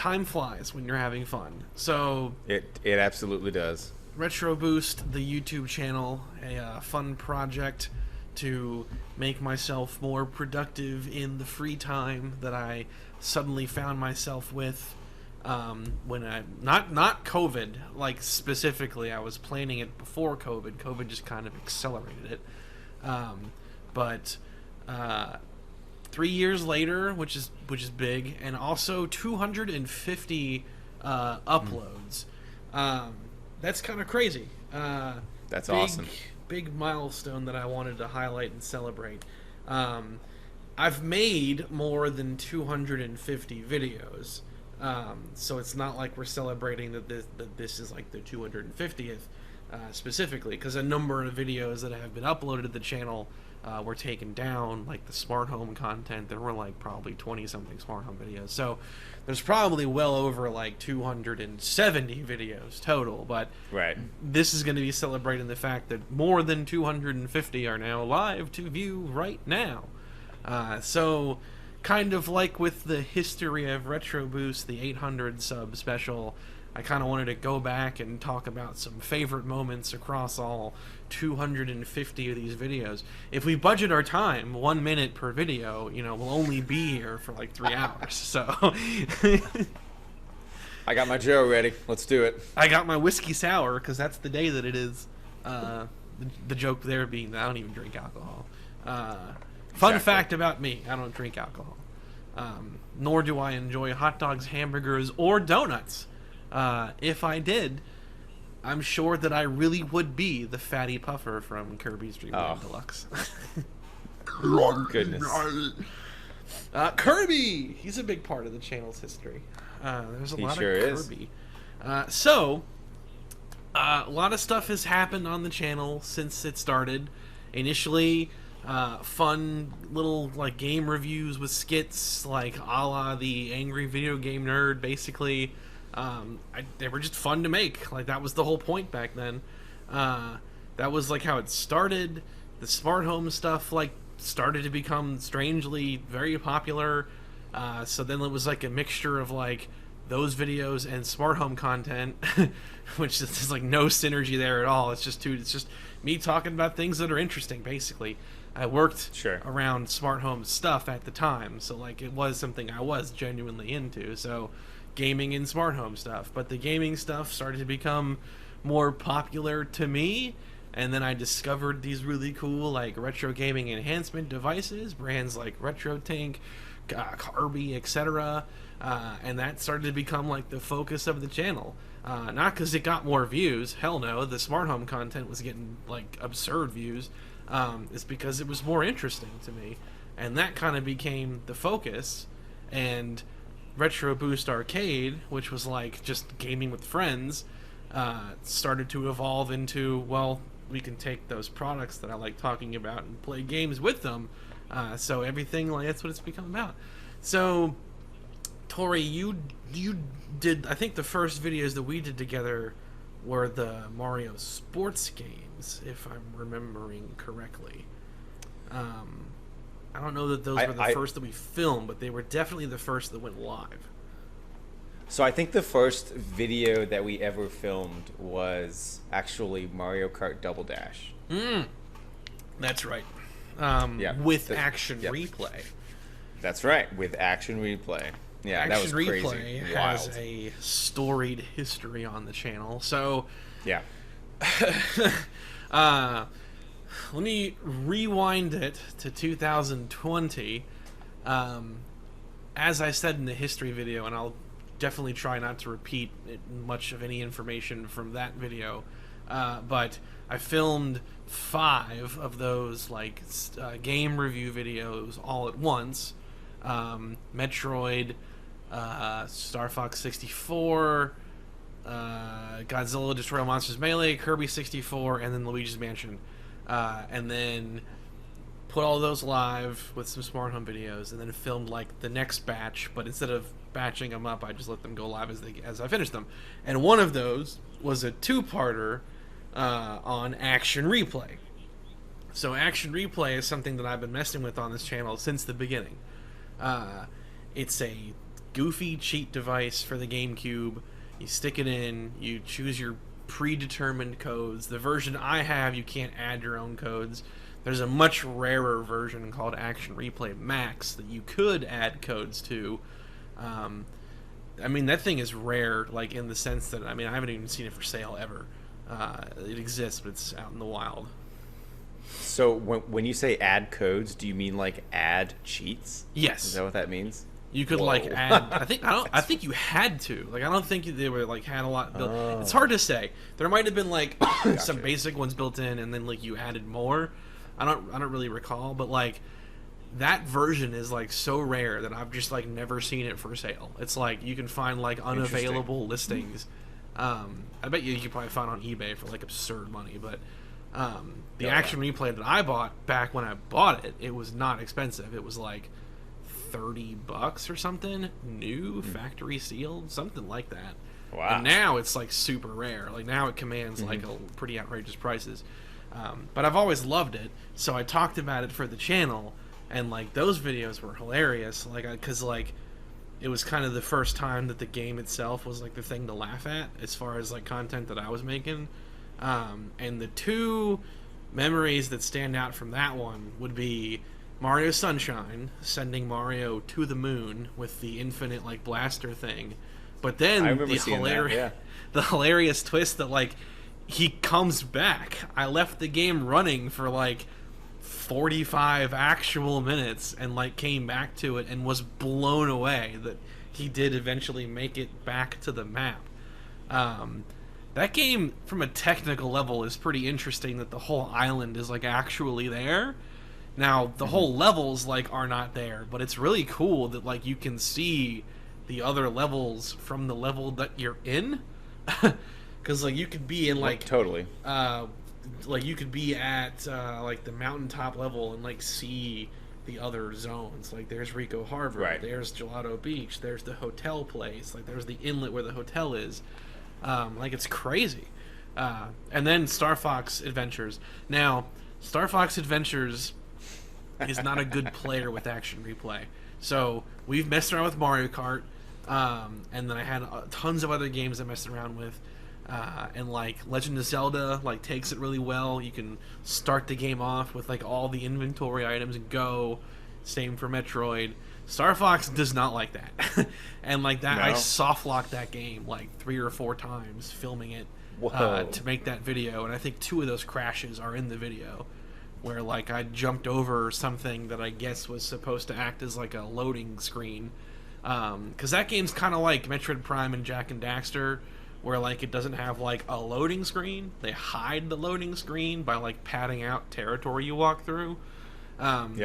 time flies when you're having fun. So It absolutely does. Retro Boost, the YouTube channel, a fun project to make myself more productive in the free time that I suddenly found myself with when I not COVID, like specifically. I was planning it before COVID. COVID just kind of accelerated it. But 3 years later, which is big, and also 250 uploads. That's kind of crazy. That's awesome. Big milestone that I wanted to highlight and celebrate. I've made more than 250 videos, so it's not like we're celebrating that this is like the 250th specifically, because a number of videos that have been uploaded to the channel were taken down, like the smart home content. There were like probably 20-something smart home videos, so there's probably well over like 270 videos total, but Right. this is going to be celebrating the fact that more than 250 are now live to view right now. So kind of like with the history of Retro Boost, the 800 sub special, I kind of wanted to go back and talk about some favorite moments across all 250 of these videos. If we budget our time 1 minute per video, we'll only be here for like 3 hours. So I got my Joe ready. Let's do it. I got my whiskey sour because that's the day that it is. The joke there being that I don't even drink alcohol. Fun fact about me, I don't drink alcohol. Nor do I enjoy hot dogs, hamburgers, or donuts. If I did, I'm sure that I really would be the fatty puffer from Kirby's Dream Land Deluxe. Goodness. Kirby! He's a big part of the channel's history. There's a lot sure of is. Kirby. So, a lot of stuff has happened on the channel since it started. Initially, fun little like game reviews with skits, like a la the Angry Video Game Nerd, basically. They were just fun to make. Like, that was the whole point back then. That was like how it started. The smart home stuff like started to become strangely very popular. So then it was like a mixture of like those videos and smart home content, which is just like no synergy there at all. It's just me talking about things that are interesting, basically. I worked around smart home stuff at the time, so like it was something I was genuinely into. So gaming and smart home stuff, but the gaming stuff started to become more popular to me, and then I discovered these really cool like retro gaming enhancement devices, brands like RetroTINK, CARBY, etc., and that started to become like the focus of the channel. Not because it got more views, hell no, the smart home content was getting like absurd views. It's because it was more interesting to me, and that kind of became the focus. And Retro Boost Arcade, which was like just gaming with friends, started to evolve into, well, we can take those products that I like talking about and play games with them. So everything, like, that's what it's become about. So, Tory, you did, I think the first videos that we did together were the Mario sports games, if I'm remembering correctly. I don't know that those were the first that we filmed, but they were definitely the first that went live. So I think the first video that we ever filmed was actually Mario Kart Double Dash. That's right. With Action Replay. That's right, with Action Replay. Yeah, Action that was Replay crazy. has Wild. a storied history on the channel. So, yeah. Let me rewind it to 2020. As I said in the history video, and I'll definitely try not to repeat much of any information from that video, but I filmed 5 of those like game review videos all at once. Metroid, Star Fox 64, Godzilla Destroy All Monsters Melee, Kirby 64, and then Luigi's Mansion. And then put all those live with some smart home videos, and then filmed like the next batch, but instead of batching them up, I just let them go live as I finished them. And one of those was a 2-parter on Action Replay. So Action Replay is something that I've been messing with on this channel since the beginning. It's a goofy cheat device for the GameCube. You stick it in, you choose your predetermined codes. The version I have, you can't add your own codes. There's a much rarer version called Action Replay Max that you could add codes to. I mean, that thing is rare, like, in the sense that, I mean, I haven't even seen it for sale ever. It exists, but it's out in the wild. So when you say add codes, do you mean like add cheats? Yes. Is that what that means? You could like add. I think you had to. Like, I don't think they were like had a lot built. Oh. It's hard to say. There might have been like Gotcha. some basic ones built in, and then like you added more. I don't really recall, but like that version is like so rare that I've just like never seen it for sale. It's like you can find like unavailable listings. I bet you could probably find on eBay for like absurd money, but the Action Replay that I bought back when I bought it, it was not expensive. It was like $30 or something, new, factory sealed, something like that. Wow. And now it's like super rare. Like now it commands like pretty outrageous prices. But I've always loved it, so I talked about it for the channel, and like those videos were hilarious. Like, because like it was kind of the first time that the game itself was like the thing to laugh at as far as like content that I was making. And the two memories that stand out from that one would be Mario Sunshine sending Mario to the moon with the infinite like blaster thing, but then the hilarious twist that like he comes back. I left the game running for like 45 actual minutes and like came back to it and was blown away that he did eventually make it back to the map. That game, from a technical level, is pretty interesting that the whole island is like actually there. Now, the whole levels like are not there, but it's really cool that like you can see the other levels from the level that you're in. Because like you could be in like totally like you could be at like the mountaintop level and like see the other zones. Like there's Rico Harbor, right. There's Gelato Beach, there's the hotel place, like there's the inlet where the hotel is. Like it's crazy. And then Star Fox Adventures. Now, Star Fox Adventures is not a good player with Action Replay. So we've messed around with Mario Kart, and then I had tons of other games I messed around with. And like Legend of Zelda like takes it really well. You can start the game off with like all the inventory items and go. Same for Metroid. Star Fox does not like that. And like that, I soft locked that game like 3 or 4 times filming it to make that video, and I think 2 of those crashes are in the video where like I jumped over something that I guess was supposed to act as like a loading screen, because that game's kind of like Metroid Prime and Jak and Daxter, where like it doesn't have like a loading screen. They hide the loading screen by like padding out territory you walk through.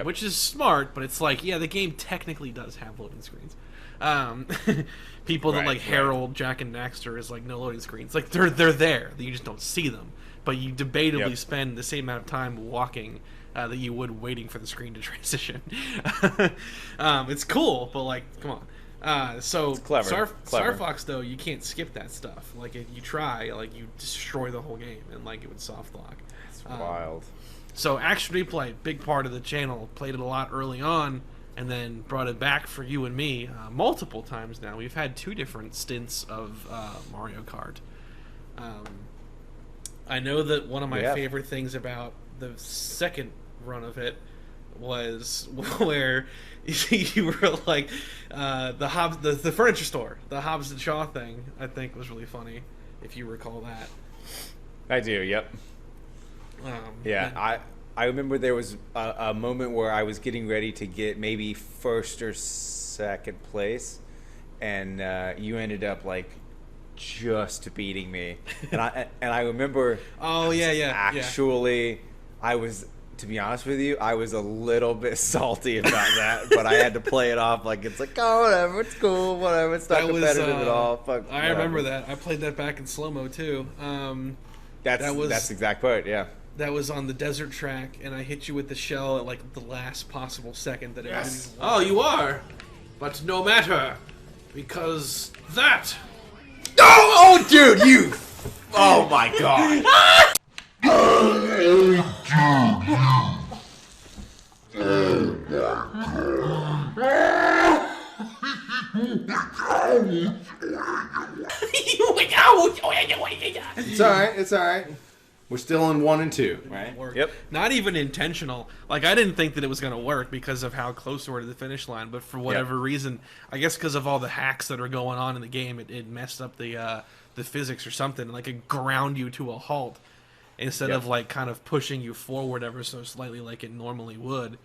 Which is smart, but it's like, yeah, the game technically does have loading screens. People that like herald Jak and Daxter is like no loading screens. Like they're there, you just don't see them. But you debatably spend the same amount of time walking that you would waiting for the screen to transition. It's cool, but like, come on. So it's clever. Star Fox though, you can't skip that stuff. Like if you try, like you destroy the whole game, and like it would soft lock. It's wild. So Action Replay, big part of the channel. Played it a lot early on, and then brought it back for you and me multiple times now. We've had 2 different stints of Mario Kart. I know that one of my favorite things about the second run of it was where you were like the furniture store, the Hobbs and Shaw thing. I think was really funny, if you recall that. I do. Yep. I remember there was a moment where I was getting ready to get maybe 1st or 2nd place, and you ended up like just beating me, and I remember. Actually, I was, to be honest with you, I was a little bit salty about that, but I had to play it off like it's like, oh, whatever, it's cool, whatever, it's not competitive at all. Fuck, I remember that. I played that back in slow-mo too. That's the exact part, yeah. That was on the desert track, and I hit you with the shell at like the last possible second that it was. Oh, you are? But no matter, because that... Oh, dude, you... Oh, my God. It's all right. It's all right. We're still in 1 and 2, right? Yep. Not even intentional. Like, I didn't think that it was going to work because of how close we were to the finish line, but for whatever reason, I guess because of all the hacks that are going on in the game, it messed up the physics or something. Like, it ground you to a halt instead of, like, kind of pushing you forward ever so slightly like it normally would.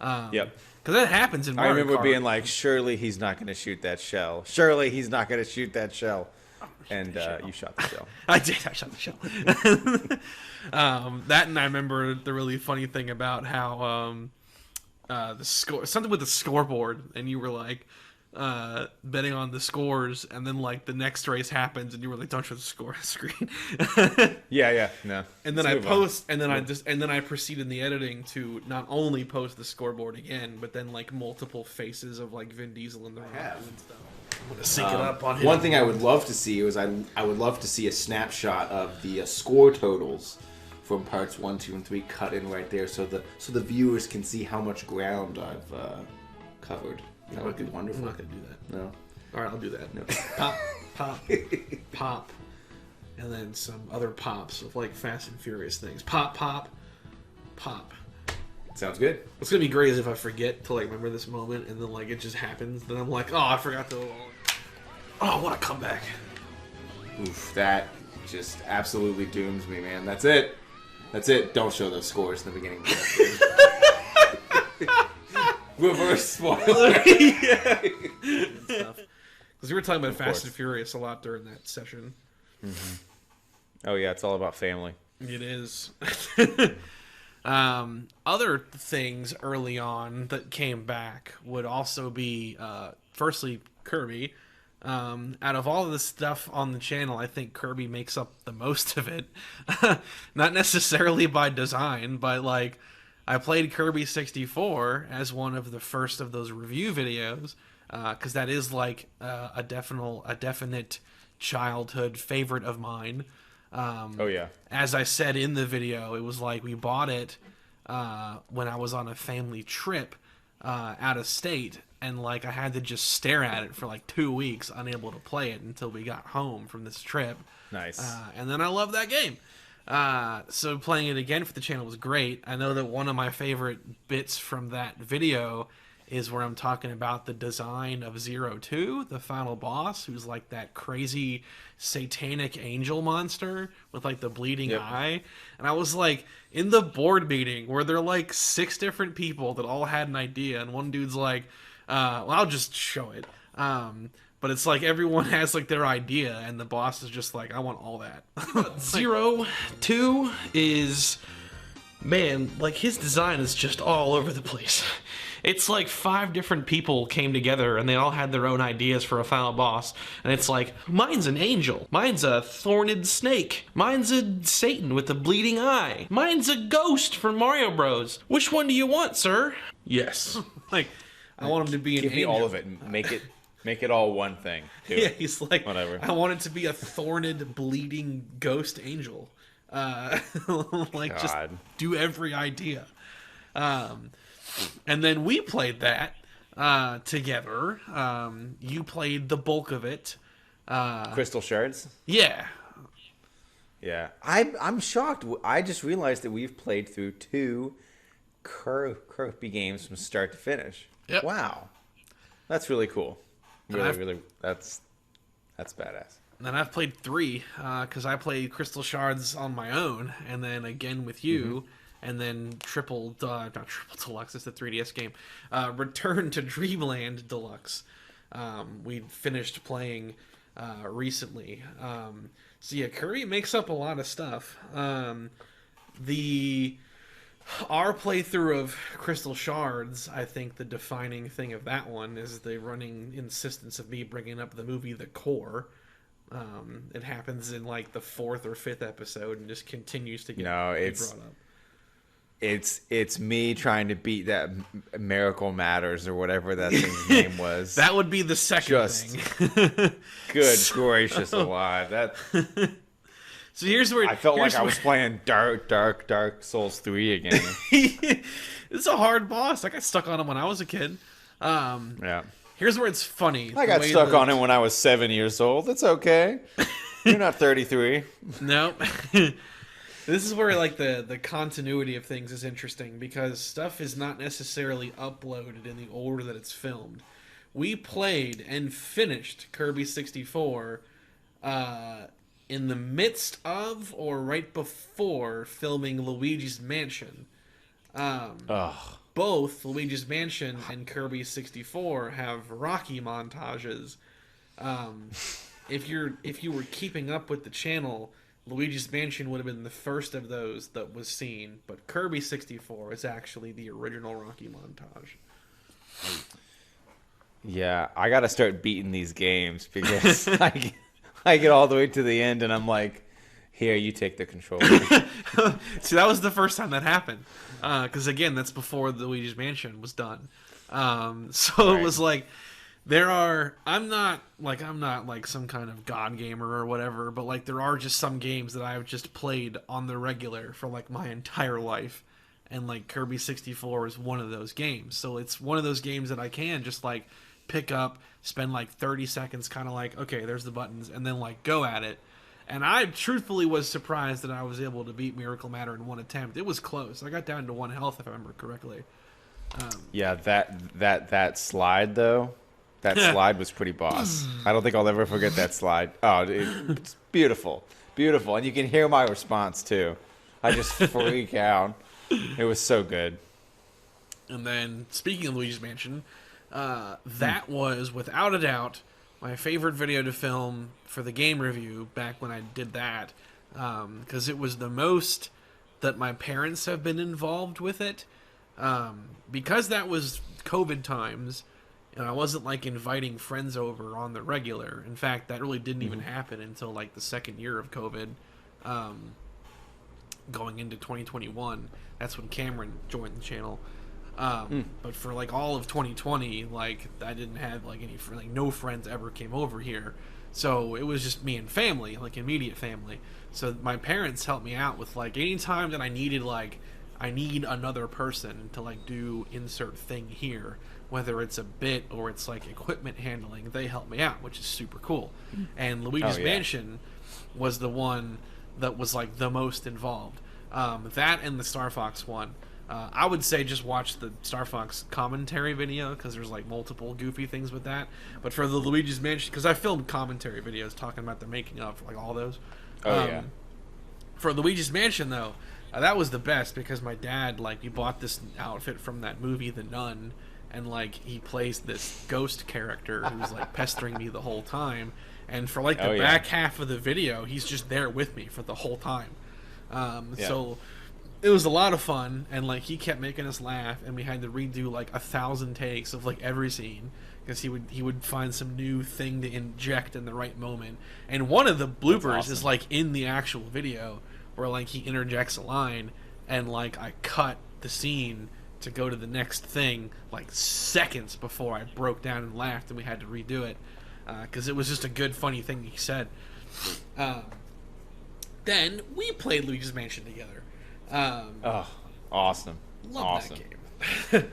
Yep. Because that happens in I Mario remember Kart. being like, surely he's not going to shoot that shell. Surely he's not going to shoot that shell. And you shot the shell. I did. I shot the shell. That, and I remember the really funny thing about how the score, something with the scoreboard, and you were like betting on the scores, and then like the next race happens, and you were like, "Don't show the score on the screen." Yeah. No. And then I proceed in the editing to not only post the scoreboard again, but then like multiple faces of like Vin Diesel in the room and stuff. I'm gonna sync it up on him. One thing I would love to see is I would love to see a snapshot of the score totals from parts 1, 2, and 3 cut in right there, so the viewers can see how much ground I've covered. That would be wonderful. I'm not gonna do that. No. All right, I'll do that. No. Pop, pop, pop, and then some other pops of like Fast and Furious things. Pop, pop, pop. Sounds good. What's gonna be great is if I forget to like remember this moment, and then like it just happens. Then I'm like, oh, I forgot to. Oh, what a comeback! Oof, that just absolutely dooms me, man. That's it. That's it. Don't show those scores in the beginning. Reverse spoiler. Yeah. Because we were talking about Fast and Furious a lot during that session. Mm-hmm. Oh yeah, it's all about family. It is. Other things early on that came back would also be, firstly, Kirby. Out of all of the stuff on the channel, I think Kirby makes up the most of it. Not necessarily by design, but like, I played Kirby 64 as one of the first of those review videos, because that is like a definite childhood favorite of mine. Oh yeah. As I said in the video, it was like we bought it when I was on a family trip out of state, and like I had to just stare at it for like 2 weeks, unable to play it until we got home from this trip. Nice. And then I loved that game. So playing it again for the channel was great. I know that one of my favorite bits from that video is where I'm talking about the design of Zero 2, the final boss, who's like that crazy satanic angel monster with like the bleeding eye. And I was like, in the board meeting where there are like 6 different people that all had an idea, and one dude's like, well, I'll just show it. But it's like everyone has like their idea, and the boss is just like, I want all that. Zero 2 is, man, like his design is just all over the place. It's like 5 different people came together and they all had their own ideas for a final boss. And it's like, mine's an angel. Mine's a thorned snake. Mine's a Satan with a bleeding eye. Mine's a ghost from Mario Bros. Which one do you want, sir? Yes. Like, I want him to be an Give me angel. all of it and make it all one thing. Do Yeah, it. he's like, Whatever. I want it to be a thorned, bleeding ghost angel. Like, just God. do every idea. And then we played that together. You played the bulk of it. Crystal shards. Yeah. Yeah, I'm shocked. I just realized that we've played through 2 Kirby games from start to finish. Yep. Wow, that's really cool. Really, that's badass. And then I've played 3 because I played Crystal Shards on my own, and then again with you. And then not Triple Deluxe, it's the 3DS game. Return to Dreamland Deluxe. We finished playing recently. So yeah, Kirby makes up a lot of stuff. Our playthrough of Crystal Shards, I think the defining thing of that one is the running insistence of me bringing up the movie The Core. It happens in like the 4th or 5th episode and just continues to get brought up. It's me trying to beat that Miracle Matters or whatever that thing's name was. That would be the second thing. Good gracious alive. That. So here's where I felt like I was playing Dark Souls 3 again. It's a hard boss. I got stuck on him when I was a kid. Yeah. Here's where it's funny. I got stuck on it when I was 7 years old. It's okay. You're not 33. No. This is where like the continuity of things is interesting because stuff is not necessarily uploaded in the order that it's filmed. We played and finished Kirby 64 in the midst of or right before filming Luigi's Mansion. Both Luigi's Mansion and Kirby 64 have Rocky montages. If you were keeping up with the channel, Luigi's Mansion would have been the first of those that was seen, but Kirby 64 is actually the original Rocky montage. Yeah, I got to start beating these games because I get all the way to the end and I'm like, here, you take the controller. See, that was the first time that happened. Because, again, that's before the Luigi's Mansion was done. So It was like, I'm not like some kind of god gamer or whatever, but like there are just some games that I've just played on the regular for like my entire life. And like Kirby 64 is one of those games. So it's one of those games that I can just like pick up, spend like 30 seconds kind of like, okay, there's the buttons, and then like go at it. And I truthfully was surprised that I was able to beat Miracle Matter in one attempt. It was close. I got down to 1 health if I remember correctly. Yeah, that slide though, that slide was pretty boss. I don't think I'll ever forget that slide. Oh, it's beautiful, beautiful, and you can hear my response too. I just freak out. It was so good. And then, speaking of Luigi's Mansion, that was without a doubt my favorite video to film for the game review back when I did that, because it was the most that my parents have been involved with it, because that was COVID times, and I wasn't like inviting friends over on the regular. In fact, that really didn't even happen until like the second year of COVID, going into 2021. That's when Cameron joined the channel. But for like all of 2020, like I didn't have like no friends ever came over here, so it was just me and family, like immediate family. So my parents helped me out with like any time that I needed I need another person to like do insert thing here, whether it's a bit or it's like equipment handling. They helped me out, which is super cool. And Luigi's Mansion was the one that was like the most involved. That and the Star Fox one. I would say just watch the Star Fox commentary video because there's like multiple goofy things with that. But for the Luigi's Mansion, because I filmed commentary videos talking about the making of like all those. For Luigi's Mansion though, that was the best because my dad he bought this outfit from that movie The Nun, and like he plays this ghost character who's like pestering me the whole time. And for like the back half of the video, he's just there with me for the whole time. So it was a lot of fun, and like he kept making us laugh, and we had to redo like 1,000 takes of like every scene because he would find some new thing to inject in the right moment. And one of the bloopers is like in the actual video where like he interjects a line, and like I cut the scene to go to the next thing like seconds before I broke down and laughed, and we had to redo it because it was just a good funny thing he said. Then we played Luigi's Mansion together. Awesome. Love that game.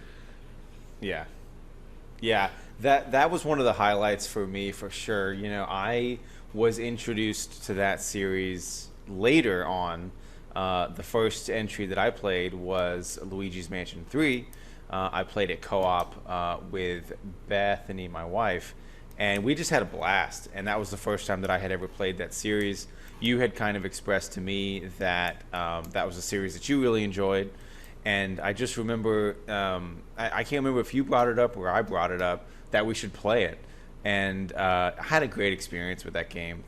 Yeah. That was one of the highlights for me for sure. You know, I was introduced to that series later on. The first entry that I played was Luigi's Mansion 3. I played it co-op with Bethany, my wife, and we just had a blast. And that was the first time that I had ever played that series. You had kind of expressed to me that that was a series that you really enjoyed, and I just remember I can't remember if you brought it up or I brought it up that we should play it, and I had a great experience with that game.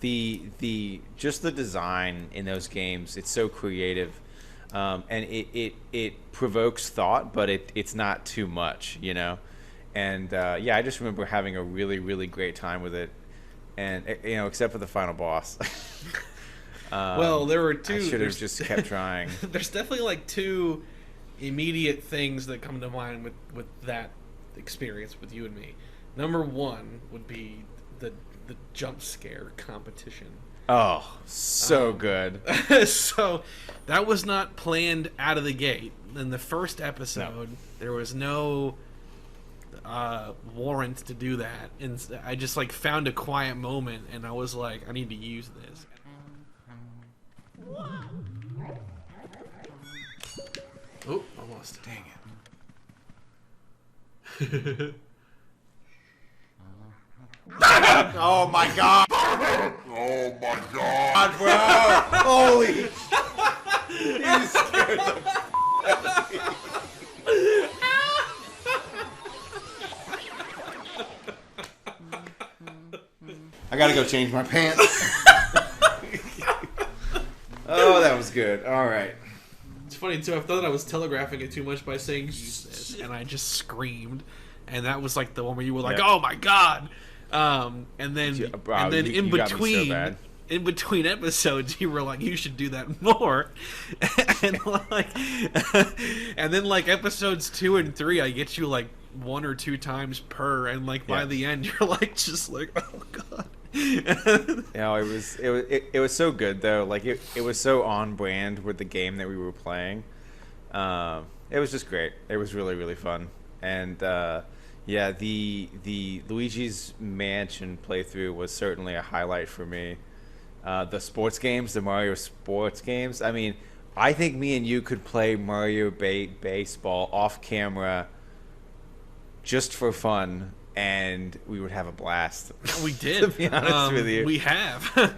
Just the design in those games, it's so creative, and it provokes thought, but it's not too much, you know. And I just remember having a really, really great time with it, and you know, except for the final boss. Well, there were two. I should have just kept trying. There's definitely like two immediate things that come to mind with that experience with you and me. Number one would be the jump scare competition. Oh, so good. So that was not planned out of the gate. In the first episode, there was no warrant to do that, and I just like found a quiet moment, and I was like, I need to use this. Oh, almost. Dang it. Oh my god! Oh my god! Bro! Holy! You scared the I gotta go change my pants. Oh, that was good. All right. It's funny too. I thought I was telegraphing it too much by saying use this, and I just screamed, and that was like the one where you were like, Yep. "Oh my god!" And then You- bro, and then you in got me so between. bad. In between episodes, you were like, "You should do that more," and like, and then like episodes 2 and 3, I get you like 1 or 2 times per, and like by Yeah. the end, you're like, just like, "Oh god." You know, it was so good though. Like it was so on brand with the game that we were playing. It was just great. It was really, really fun. And yeah, the Luigi's Mansion playthrough was certainly a highlight for me. The sports games, the Mario sports games. I mean, I think me and you could play Mario Baseball off camera just for fun, and we would have a blast. We did. To be honest with you. We have.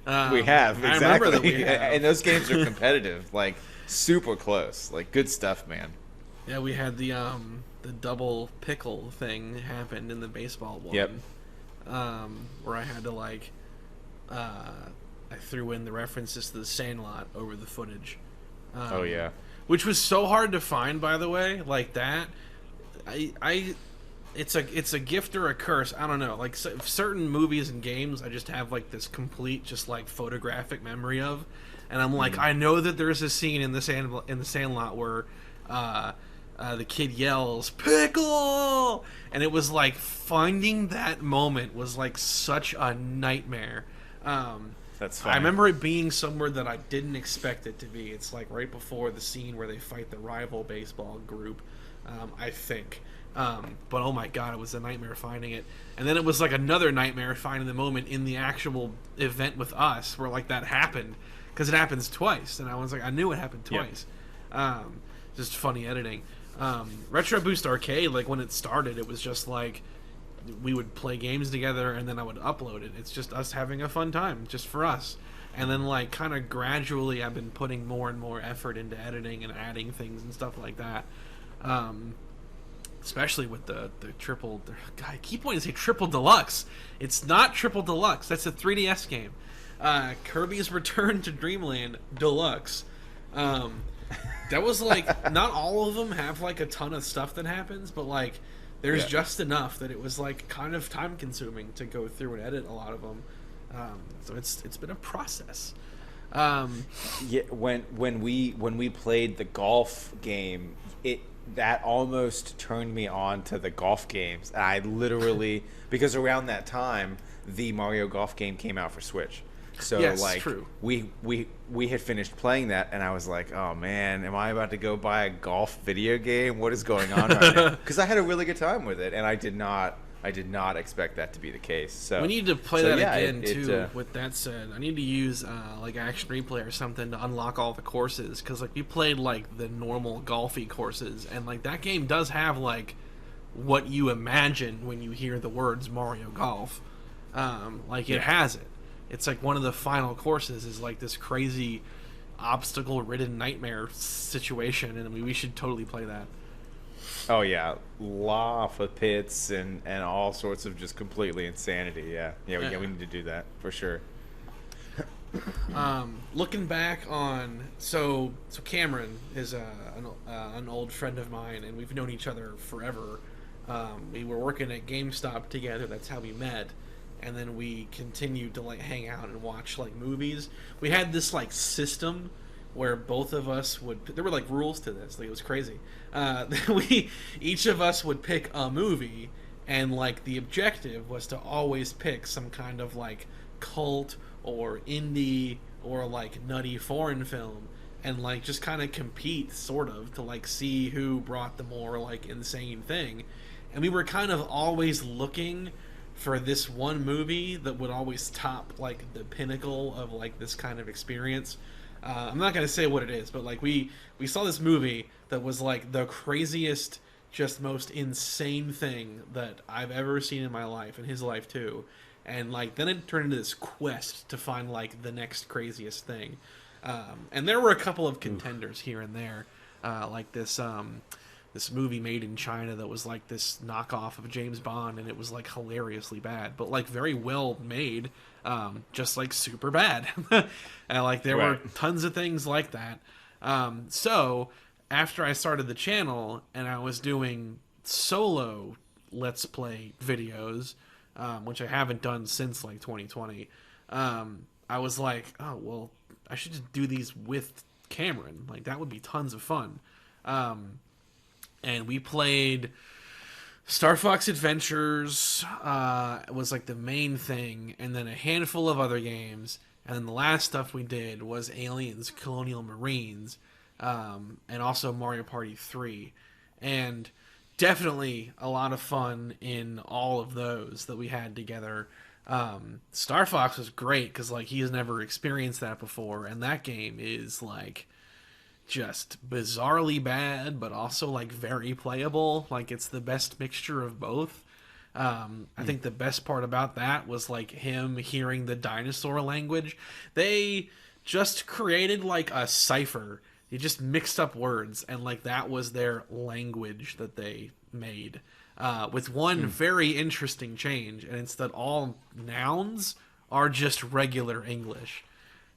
We have, exactly. I remember that we have. And those games are competitive, like super close, like good stuff, man. Yeah, we had the double pickle thing happened in the baseball one. Yep. Where I had to like, I threw in the references to the Sandlot over the footage. Oh yeah. Which was so hard to find, by the way. Like that, it's a gift or a curse. I don't know. Like certain movies and games, I just have like this complete, just like photographic memory of, and I'm like, I know that there's a scene in the Sandlot where the kid yells "Pickle," and it was like finding that moment was like such a nightmare. That's funny. I remember it being somewhere that I didn't expect it to be. It's like right before the scene where they fight the rival baseball group, I think. But oh my god, it was a nightmare finding it. And then it was like another nightmare finding the moment in the actual event with us where like that happened, because it happens twice, and I was like, I knew it happened twice. Just funny editing. Retro Boost Arcade, like when it started, it was just like we would play games together and then I would upload it. It's just us having a fun time, just for us. And then like kind of gradually I've been putting more and more effort into editing and adding things and stuff like that. Especially with the triple... God, I keep wanting to say triple deluxe. It's not triple deluxe. That's a 3DS game. Kirby's Return to Dreamland Deluxe. That was like... Not all of them have like a ton of stuff that happens, but like there's just enough that it was like kind of time consuming to go through and edit a lot of them. So it's been a process. Yeah, when we played the golf game, that almost turned me on to the golf games. I literally, because around that time the Mario Golf game came out for Switch. So yes, like true. we had finished playing that, and I was like, oh man, am I about to go buy a golf video game? What is going on right now? Because I had a really good time with it, and I did not expect that to be the case. So we need to play so that yeah, again it, too. With that said, I need to use like Action Replay or something to unlock all the courses, because like we played like the normal golfy courses, and like that game does have like what you imagine when you hear the words Mario Golf. Like it has it. It's like one of the final courses is like this crazy obstacle-ridden nightmare situation, and we should totally play that. Oh yeah, lava pits and all sorts of just completely insanity. Yeah, we need to do that for sure. Looking back on so Cameron is an old friend of mine, and we've known each other forever. We were working at GameStop together. That's how we met. And then we continued to like hang out and watch like movies. We had this like system where both of us would, there were like rules to this, like it was crazy. We each of us would pick a movie, and like the objective was to always pick some kind of like cult or indie or like nutty foreign film, and like just kind of compete sort of to like see who brought the more like insane thing. and we were kind of always looking for this one movie that would always top like the pinnacle of like this kind of experience. I'm not gonna say what it is, but like we saw this movie that was like the craziest, just most insane thing that I've ever seen in my life, and his life too. And like then it turned into this quest to find like the next craziest thing. And there were a couple of contenders here and there, like this movie made in China that was like this knockoff of James Bond, and it was like hilariously bad, but like very well made, just like super bad. And like there were tons of things like that. So after I started the channel and I was doing solo Let's Play videos, which I haven't done since like 2020, I was like, oh, well, I should just do these with Cameron. Like that would be tons of fun. And we played Star Fox Adventures, was like the main thing, and then a handful of other games, and then the last stuff we did was Aliens Colonial Marines, and also Mario Party 3. And definitely a lot of fun in all of those that we had together. Star Fox was great because like he's never experienced that before, and that game is like just bizarrely bad, but also like very playable. Like it's the best mixture of both. I think the best part about that was like him hearing the dinosaur language. They just created like a cipher. They just mixed up words, and like that was their language that they made, with one very interesting change, and it's that all nouns are just regular English.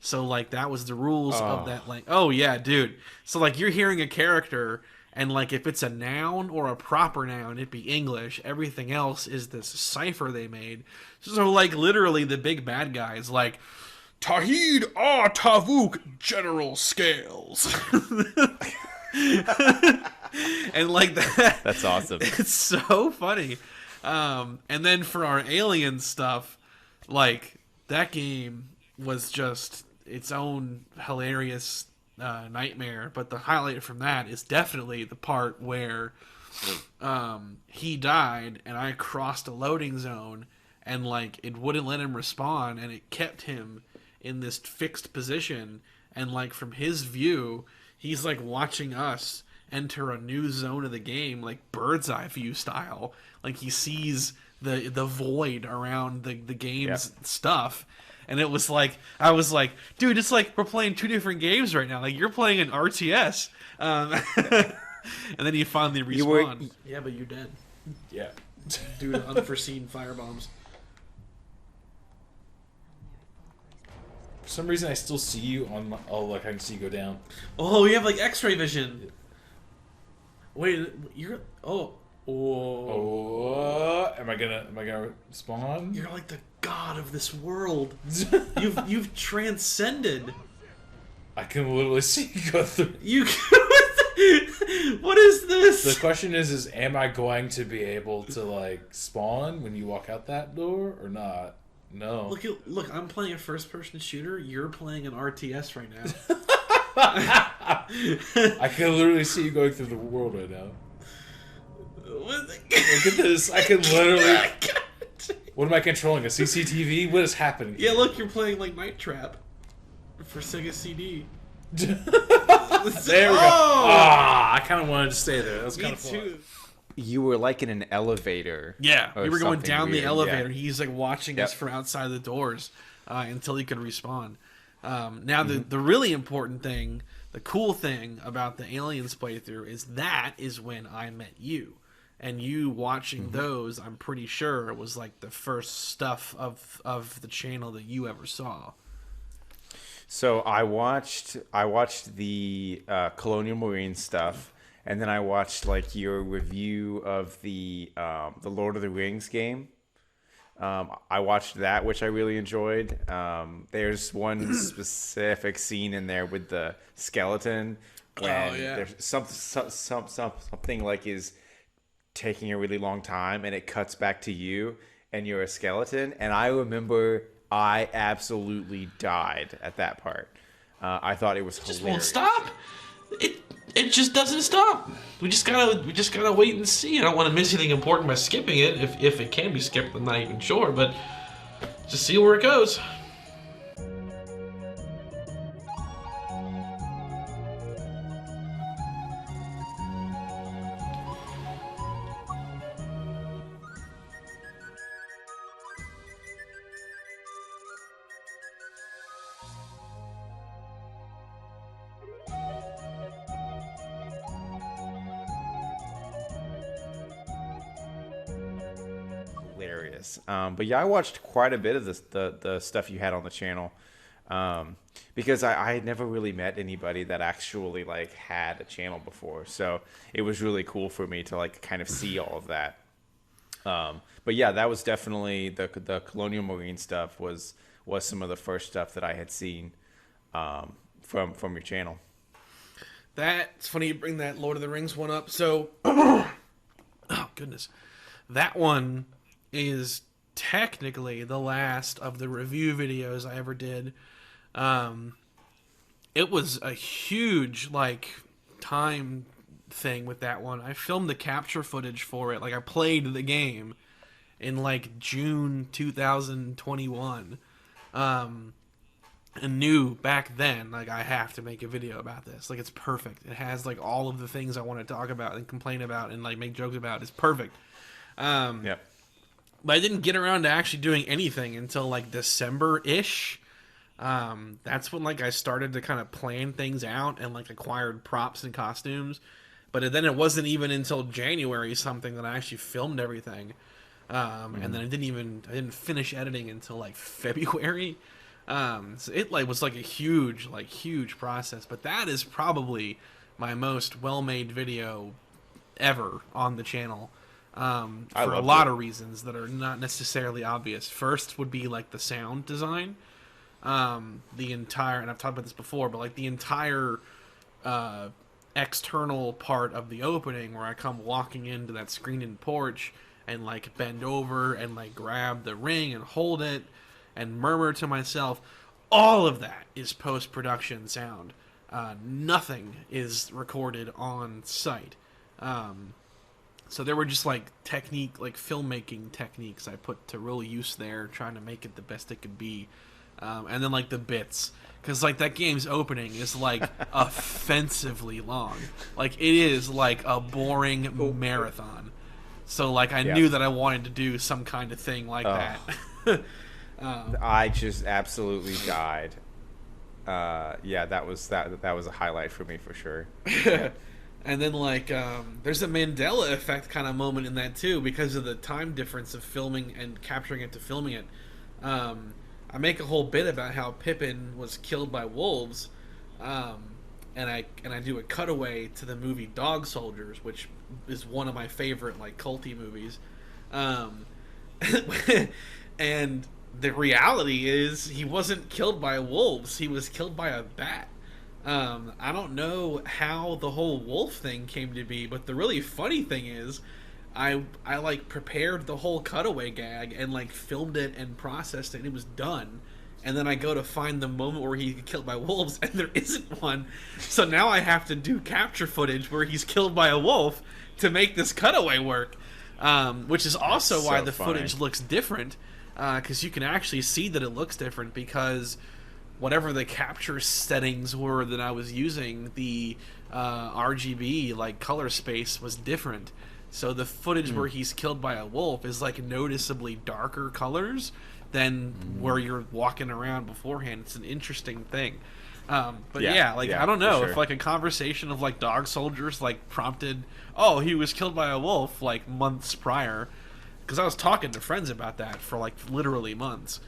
So like that was the rules of that language. Oh yeah, dude. So like you're hearing a character, and like if it's a noun or a proper noun, it'd be English. Everything else is this cipher they made. So like literally the big bad guy is like Tahid Tavuk General Scales. And like that. That's awesome. It's so funny. And then for our alien stuff, like that game was just its own hilarious nightmare. But the highlight from that is definitely the part where he died and I crossed a loading zone, and like it wouldn't let him respawn, and it kept him in this fixed position, and like from his view he's like watching us enter a new zone of the game, like bird's eye view style. Like he sees the void around the game's stuff. And it was like, I was like, dude, it's like we're playing two different games right now. Like you're playing an RTS, and then you finally respawn. Yeah, but you're dead. Yeah. Due to unforeseen firebombs. For some reason, I still see you on my... Oh, look, I can see you go down. Oh, you have like X-ray vision. Wait, you're... Oh, am I gonna spawn? you're like the god of this world. You've transcended. I can literally see you go through. You. What is this? The question is am I going to be able to like spawn when you walk out that door or not? No. Look, I'm playing a first-person shooter. You're playing an RTS right now. I can literally see you going through the world right now. Look at this. I can literally... What am I controlling? A CCTV? What is happening? Yeah, look, you're playing like Night Trap for Sega CD. There we go. Ah, I kind of wanted to stay there. That was kind of fun. You were like in an elevator. Yeah, we were going down the elevator. Yeah. He's like watching us from outside the doors until he could respawn. Now, the really important thing, the cool thing about the Aliens playthrough is when I met you. And you watching those, I'm pretty sure, was like the first stuff of the channel that you ever saw. So I watched the Colonial Marine stuff, and then I watched like your review of the Lord of the Rings game. I watched that, which I really enjoyed. There's one specific scene in there with the skeleton when there's something like is taking a really long time, and it cuts back to you, and you're a skeleton. And I remember I absolutely died at that part. I thought it was hilarious. Just won't stop. it just doesn't stop. We just gotta wait and see. I don't want to miss anything important by skipping it. If it can be skipped, I'm not even sure, but just see where it goes. Hilarious. But yeah, I watched quite a bit of the stuff you had on the channel, because I had never really met anybody that actually like had a channel before, so it was really cool for me to like kind of see all of that. But yeah, that was definitely the Colonial Marine stuff was some of the first stuff that I had seen from your channel. That's funny you bring that Lord of the Rings one up. So, oh goodness, that one is technically the last of the review videos I ever did. It was a huge like time thing with that one. I filmed the capture footage for it. Like I played the game in like June 2021. And knew back then, like, I have to make a video about this. Like, it's perfect. It has, like, all of the things I want to talk about and complain about and, like, make jokes about. It's perfect. Yep. But I didn't get around to actually doing anything until, like, December-ish. That's when, like, I started to kind of plan things out and, like, acquired props and costumes. But then it wasn't even until January something that I actually filmed everything. And then I didn't finish editing until, like, February. So it like was like a huge process, but that is probably my most well-made video ever on the channel, for a lot of reasons that are not necessarily obvious. First would be like the sound design, the entire, and I've talked about this before, but like the entire external part of the opening where I come walking into that screened-in porch and like bend over and like grab the ring and hold it and murmur to myself, all of that is post-production sound. Nothing is recorded on site. So there were just like filmmaking techniques I put to real use there, trying to make it the best it could be. And then like the bits, because like that game's opening is like offensively long. Like it is like a boring marathon. So like I knew that I wanted to do some kind of thing like that. I just absolutely died. Yeah, that was a highlight for me for sure. And then like there's a Mandela effect kind of moment in that too, because of the time difference of filming and capturing it to filming it. I make a whole bit about how Pippin was killed by wolves, and I do a cutaway to the movie Dog Soldiers, which is one of my favorite like culty movies. And the reality is he wasn't killed by wolves. He was killed by a bat. I don't know how the whole wolf thing came to be, but the really funny thing is I like prepared the whole cutaway gag and like filmed it and processed it and it was done. And then I go to find the moment where he got killed by wolves and there isn't one. So now I have to do capture footage where he's killed by a wolf to make this cutaway work. Which is also why the footage looks different. Because you can actually see that it looks different because whatever the capture settings were that I was using, the RGB like color space was different. So the footage where he's killed by a wolf is like noticeably darker colors than where you're walking around beforehand. It's an interesting thing. But I don't know if like a conversation of like Dog Soldiers like prompted, oh, he was killed by a wolf like months prior. Because I was talking to friends about that for like literally months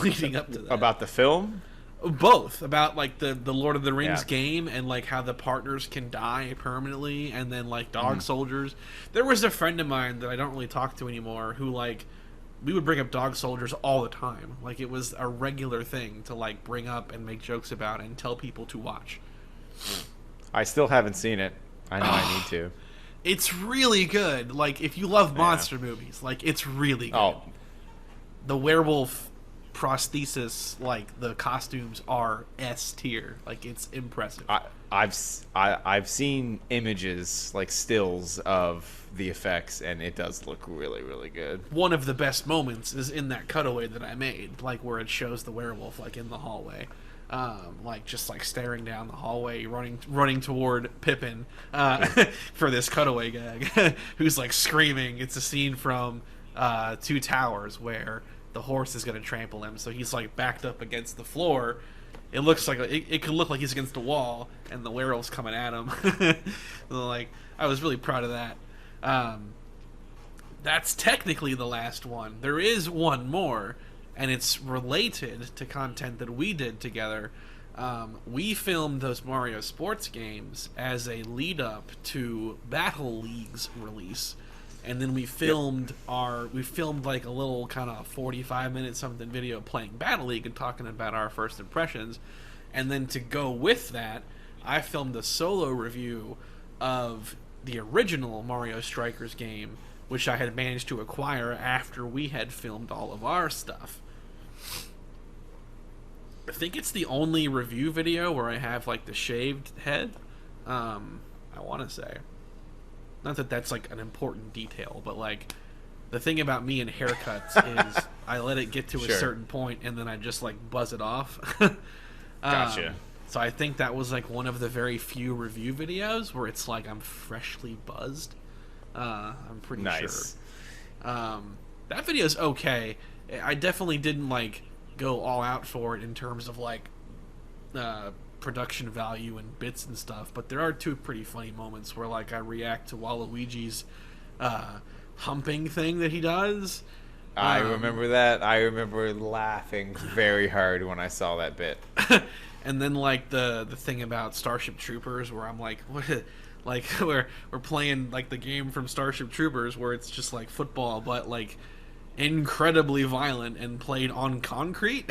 leading up to that. About the film? Both. About like the Lord of the Rings game and like how the partners can die permanently, and then like Dog Soldiers. There was a friend of mine that I don't really talk to anymore who like we would bring up Dog Soldiers all the time. Like it was a regular thing to like bring up and make jokes about and tell people to watch. I still haven't seen it. I know I need to. It's really good. Like, if you love monster movies, like, it's really good. Oh. The werewolf prosthesis, like the costumes are S tier. Like it's impressive. I've seen images, like stills of the effects, and it does look really, really good. One of the best moments is in that cutaway that I made, like where it shows the werewolf like in the hallway, like just like staring down the hallway, running toward Pippin for this cutaway gag, who's like screaming. It's a scene from Two Towers where the horse is going to trample him, so he's like backed up against the floor. It looks like it could look like he's against the wall, and the werewolf's coming at him. Like, I was really proud of that. That's technically the last one. There is one more, and it's related to content that we did together. We filmed those Mario sports games as a lead up to Battle League's release. And then we filmed like a little kind of 45-minute something video playing Battle League and talking about our first impressions. And then to go with that, I filmed a solo review of the original Mario Strikers game, which I had managed to acquire after we had filmed all of our stuff. I think it's the only review video where I have like the shaved head. I want to say. Not that that's like an important detail, but like the thing about me and haircuts is I let it get to a certain point and then I just like buzz it off. Gotcha. So I think that was like one of the very few review videos where it's like I'm freshly buzzed. I'm pretty nice. Sure. That video's okay. I definitely didn't like go all out for it in terms of like production value and bits and stuff, but there are two pretty funny moments where like I react to Waluigi's humping thing that he does. I remember that. I remember laughing very hard when I saw that bit. And then like the thing about Starship Troopers where I'm like, what? Like we're playing like the game from Starship Troopers where it's just like football but like incredibly violent and played on concrete.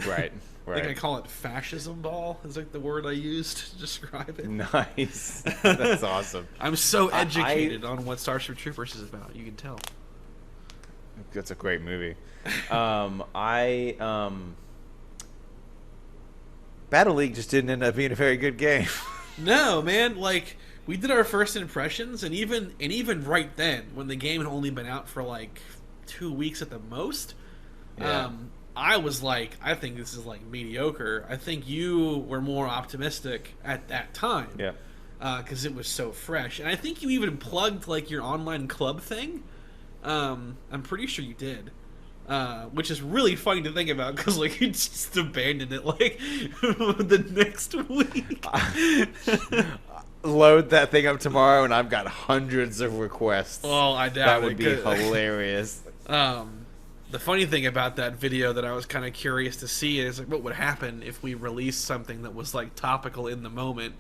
Right. I think I call it fascism ball, is like the word I used to describe it. Nice. That's awesome. I'm so educated on what Starship Troopers is about, you can tell. That's a great movie. Battle League just didn't end up being a very good game. No, man, like we did our first impressions and even right then, when the game had only been out for like 2 weeks at the most, I was like, I think this is like mediocre. I think you were more optimistic at that time. Yeah. Because it was so fresh. And I think you even plugged like your online club thing. I'm pretty sure you did. Which is really funny to think about because like you just abandoned it like the next week. Load that thing up tomorrow and I've got hundreds of requests. Oh, I doubt that would be hilarious. The funny thing about that video that I was kind of curious to see is like what would happen if we released something that was like topical in the moment.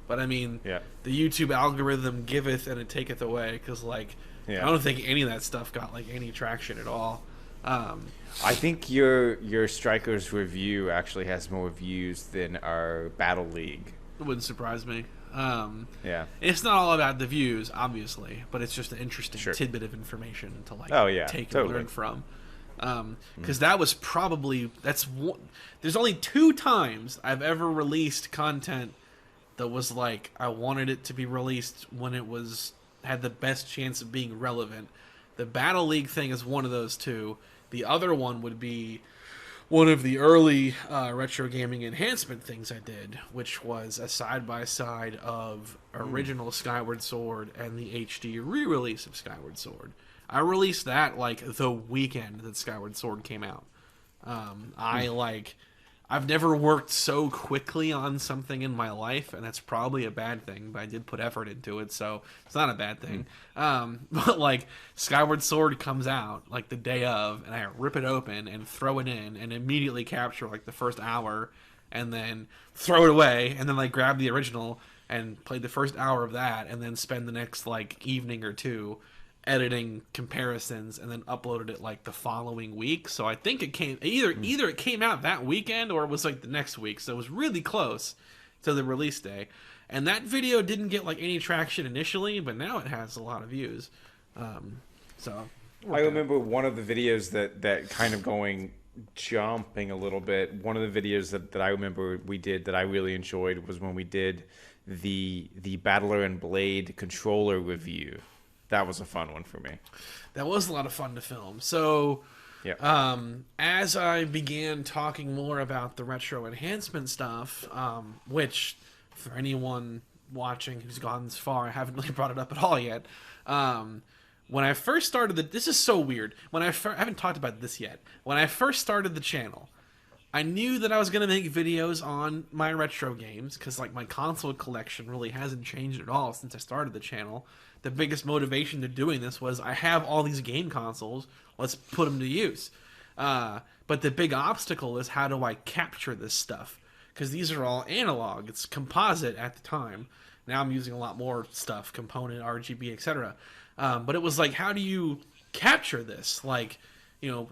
But I mean, the YouTube algorithm giveth and it taketh away because like I don't think any of that stuff got like any traction at all. I think your Strikers review actually has more views than our Battle League. It wouldn't surprise me. It's not all about the views, obviously, but it's just an interesting tidbit of information to like take and learn from. Because that was probably there's only 2 times I've ever released content that was like I wanted it to be released when it had the best chance of being relevant. The Battle League thing is one of those 2. The other one would be one of the early retro gaming enhancement things I did, which was a side-by-side of original Skyward Sword and the HD re-release of Skyward Sword. I released that like the weekend that Skyward Sword came out. I've never worked so quickly on something in my life, and that's probably a bad thing, but I did put effort into it, so it's not a bad thing. But like Skyward Sword comes out like the day of, and I rip it open and throw it in and immediately capture like the first hour and then throw it away and then like grab the original and play the first hour of that and then spend the next like evening or 2 editing comparisons and then uploaded it like the following week. So I think it came either it came out that weekend or it was like the next week. So it was really close to the release day. And that video didn't get like any traction initially, but now it has a lot of views. So I remember one of the videos that kind of jumping a little bit. One of the videos that I remember we did that I really enjoyed was when we did the Battler and Blade controller review. That was a fun one for me. That was a lot of fun to film. So, yeah. As I began talking more about the retro enhancement stuff, which for anyone watching who's gone this far, I haven't really brought it up at all yet. When I first started this is so weird. I haven't talked about this yet. When I first started the channel, I knew that I was going to make videos on my retro games because like my console collection really hasn't changed at all since I started the channel. The biggest motivation to doing this was I have all these game consoles. Let's put them to use. But the big obstacle is how do I capture this stuff? Because these are all analog. It's composite at the time. Now I'm using a lot more stuff, component, RGB, etc. But it was like, how do you capture this? Like,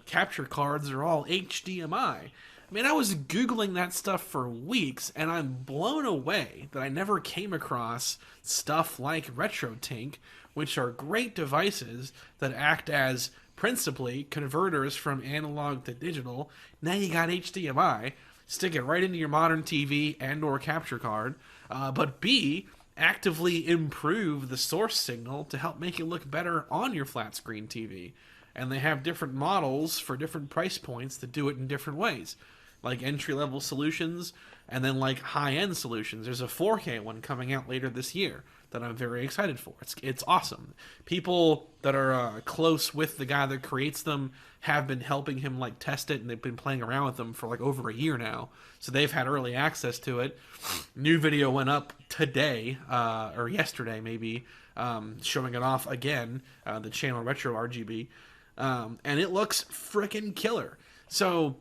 capture cards are all HDMI. I mean, I was Googling that stuff for weeks, and I'm blown away that I never came across stuff like RetroTINK, which are great devices that act as, principally, converters from analog to digital. Now you got HDMI. Stick it right into your modern TV and or capture card. But B, actively improve the source signal to help make it look better on your flat screen TV. And they have different models for different price points that do it in different ways. Like entry-level solutions, and then like high-end solutions. There's a 4K one coming out later this year that I'm very excited for. It's awesome. People that are close with the guy that creates them have been helping him like test it, and they've been playing around with them for like over a year now. So they've had early access to it. New video went up today, or yesterday maybe, showing it off again, the channel Retro RGB, and it looks freaking killer. So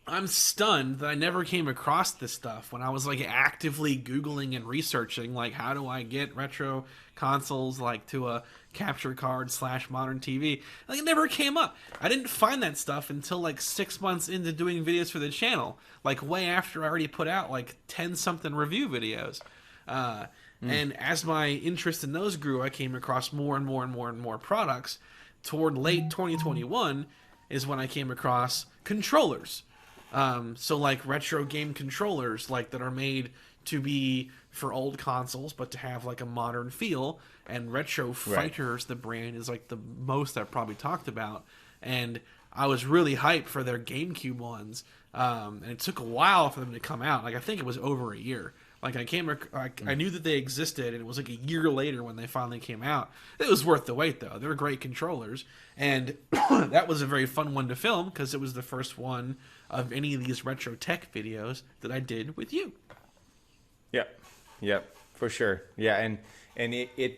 I'm stunned that I never came across this stuff when I was like actively Googling and researching like how do I get retro consoles like to a capture card / modern TV. Like it never came up. I didn't find that stuff until like 6 months into doing videos for the channel, like way after I already put out like 10 something review videos. And as my interest in those grew, I came across more and more and more and more products. Toward late 2021 is when I came across controllers. So like retro game controllers like that are made to be for old consoles but to have like a modern feel, and Retro Fighters, the brand, is like the most I've probably talked about, and I was really hyped for their GameCube ones, and it took a while for them to come out. Like I think it was over a year. Like I knew that they existed, and it was like a year later when they finally came out. It was worth the wait though. They're great controllers, and that was a very fun one to film because it was the first one of any of these retro tech videos that I did with you. Yep, for sure. Yeah, and it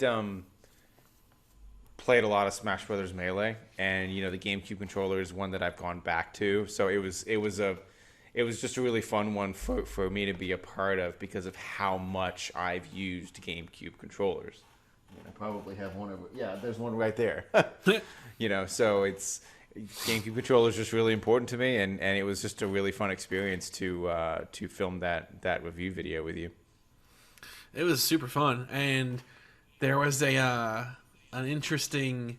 played a lot of Smash Brothers Melee, and the GameCube controller is one that I've gone back to. So it was just a really fun one for me to be a part of because of how much I've used GameCube controllers. I probably have one over. Yeah, there's one right there. So it's GameCube controller is just really important to me, and it was just a really fun experience to film that review video with you. It was super fun, and there was an interesting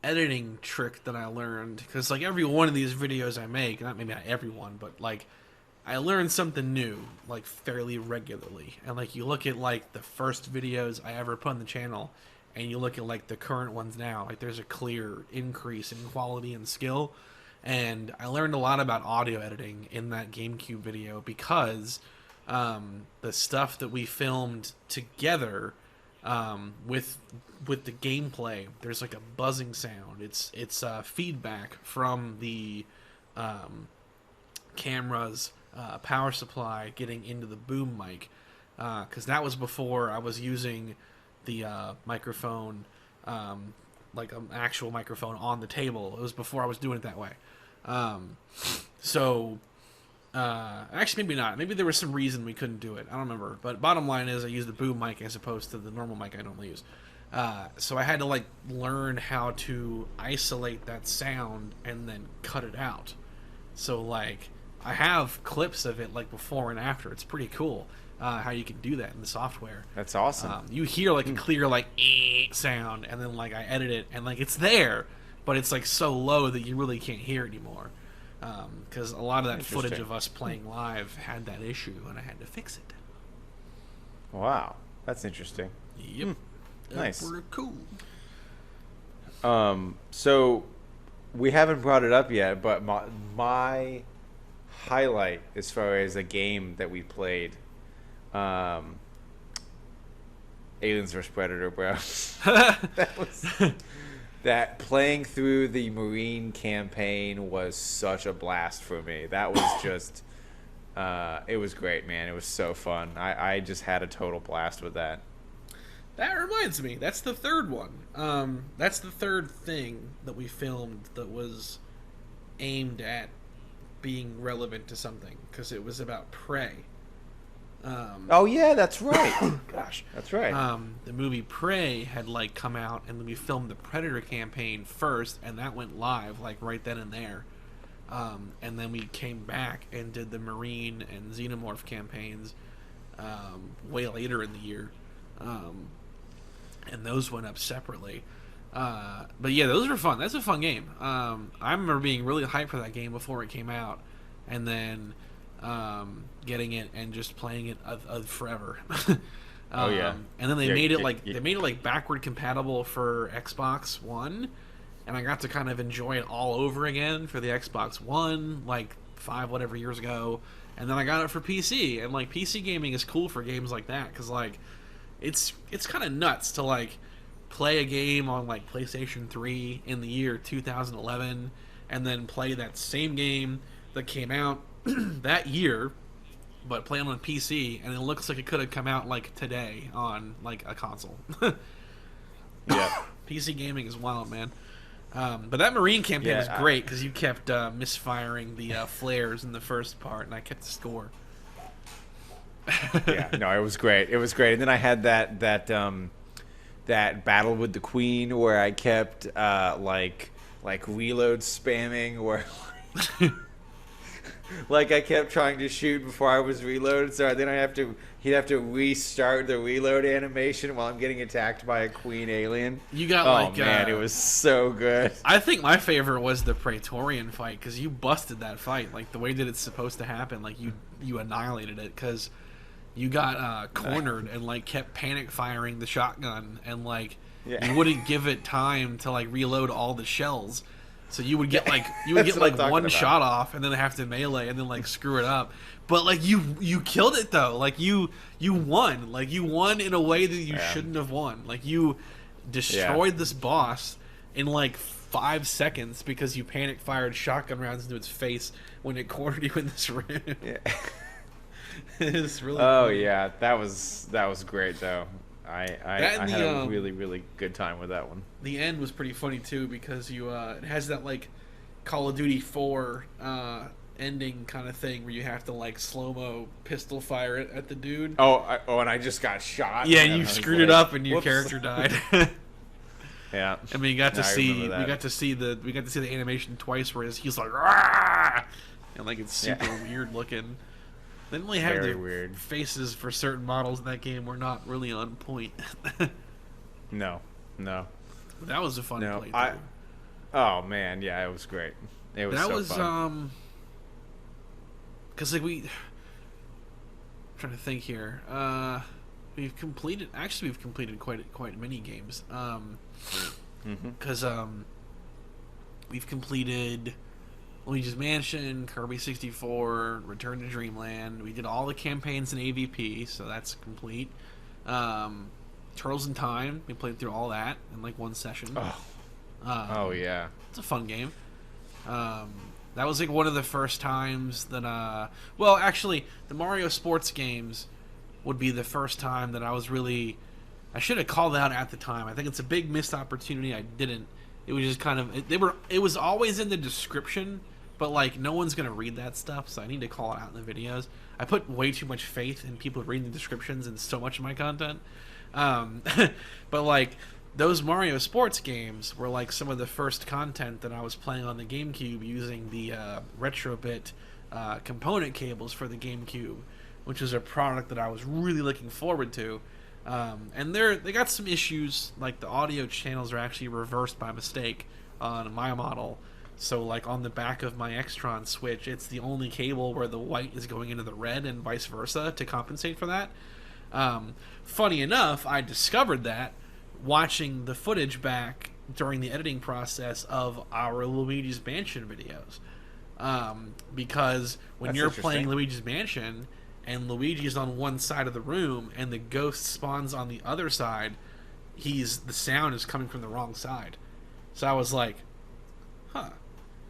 editing trick that I learned, because like every one of these videos I make, maybe not everyone, but like I learn something new like fairly regularly. And like you look at like the first videos I ever put on the channel, and you look at like the current ones now, like there's a clear increase in quality and skill. And I learned a lot about audio editing in that GameCube video because the stuff that we filmed together with the gameplay, there's like a buzzing sound. It's feedback from the camera's power supply getting into the boom mic, because that was before I was using the microphone, like an actual microphone on the table. It was before I was doing it that way. Actually, maybe not. Maybe there was some reason we couldn't do it. I don't remember. But bottom line is I used the boom mic as opposed to the normal mic I normally use. So I had to like learn how to isolate that sound and then cut it out. So like I have clips of it like before and after. It's pretty cool how you can do that in the software. That's awesome. You hear like a clear like sound, and then like I edit it, and like it's there, but it's like so low that you really can't hear it anymore. Because a lot of that footage of us playing live had that issue, and I had to fix it. Wow, that's interesting. Yep. Nice. Super cool. So we haven't brought it up yet, but my highlight as far as a game that we played, Aliens vs Predator, bro. That playing through the Marine campaign was such a blast for me. That was just, it was great, man. It was so fun. I just had a total blast with that. That reminds me, that's the third one. That's the third thing that we filmed that was aimed at being relevant to something, because it was about Prey. Oh yeah, that's right. Gosh, that's right. The movie Prey had like come out, and we filmed the Predator campaign first, and that went live like right then and there. And then we came back and did the Marine and Xenomorph campaigns way later in the year, and those went up separately. But yeah, those were fun. That's a fun game. I remember being really hyped for that game before it came out, and then getting it and just playing it forever. Oh yeah. And then they made it like backward compatible for Xbox One, and I got to kind of enjoy it all over again for the Xbox One like 5 whatever years ago, and then I got it for PC, and like PC gaming is cool for games like that, because like it's kind of nuts to like play a game on like PlayStation 3 in the year 2011 and then play that same game that came out that year, but play it on PC, and it looks like it could have come out like today on like a console. Yeah. PC gaming is wild, man. But that Marine campaign was great because you kept misfiring the flares in the first part, and I kept the score. Yeah, no, it was great. It was great. And then I had that battle with the Queen where I kept like reload spamming, where like I kept trying to shoot before I was reloaded, so then he'd have to restart the reload animation while I'm getting attacked by a Queen alien. You got man, it was so good. I think my favorite was the Praetorian fight, because you busted that fight like the way that it's supposed to happen. Like you annihilated it, because you got cornered and like kept panic firing the shotgun, and like you wouldn't give it time to like reload all the shells. So you would get like one shot off, and then have to melee, and then like screw it up. But like you killed it though. Like you won. Like you won in a way that you shouldn't have won. Like you destroyed this boss in like 5 seconds because you panic fired shotgun rounds into its face when it cornered you in this room. Yeah. It's really cool. Yeah, that was great though. I had a really, really good time with that one. The end was pretty funny too, because it has that like Call of Duty 4 ending kind of thing where you have to like slow-mo pistol fire it at the dude. And I just got shot. Yeah, you screwed it up and your character died. Yeah. I mean, we got to see the animation twice where he's like, "Rah!" and like it's super weird looking. They didn't really have the faces for certain models in that game were not really on point. No. That was a fun play. Oh man, yeah, it was great. It was fun. Because like I'm trying to think here. We've completed quite many games. Because we've completed Luigi's Mansion, Kirby 64, Return to Dreamland. We did all the campaigns in AVP, so that's complete. Turtles in Time, we played through all that in like one session. Oh yeah, it's a fun game. That was like one of the first times that well, actually, the Mario sports games would be the first time that I should have called out at the time. I think it's a big missed opportunity. I didn't. It was just kind of it was always in the description, but like no one's gonna read that stuff, so I need to call it out in the videos. I put way too much faith in people reading the descriptions in so much of my content. But like those Mario sports games were like some of the first content that I was playing on the GameCube using the Retrobit component cables for the GameCube, which is a product that I was really looking forward to. And they got some issues, like the audio channels are actually reversed by mistake on my model. So like on the back of my Extron Switch, it's the only cable where the white is going into the red and vice versa to compensate for that. Funny enough, I discovered that watching the footage back during the editing process of our Luigi's Mansion videos. Because when That's you're interesting. playing Luigi's Mansion and Luigi's on one side of the room and the ghost spawns on the other side, the sound is coming from the wrong side. So I was like, huh.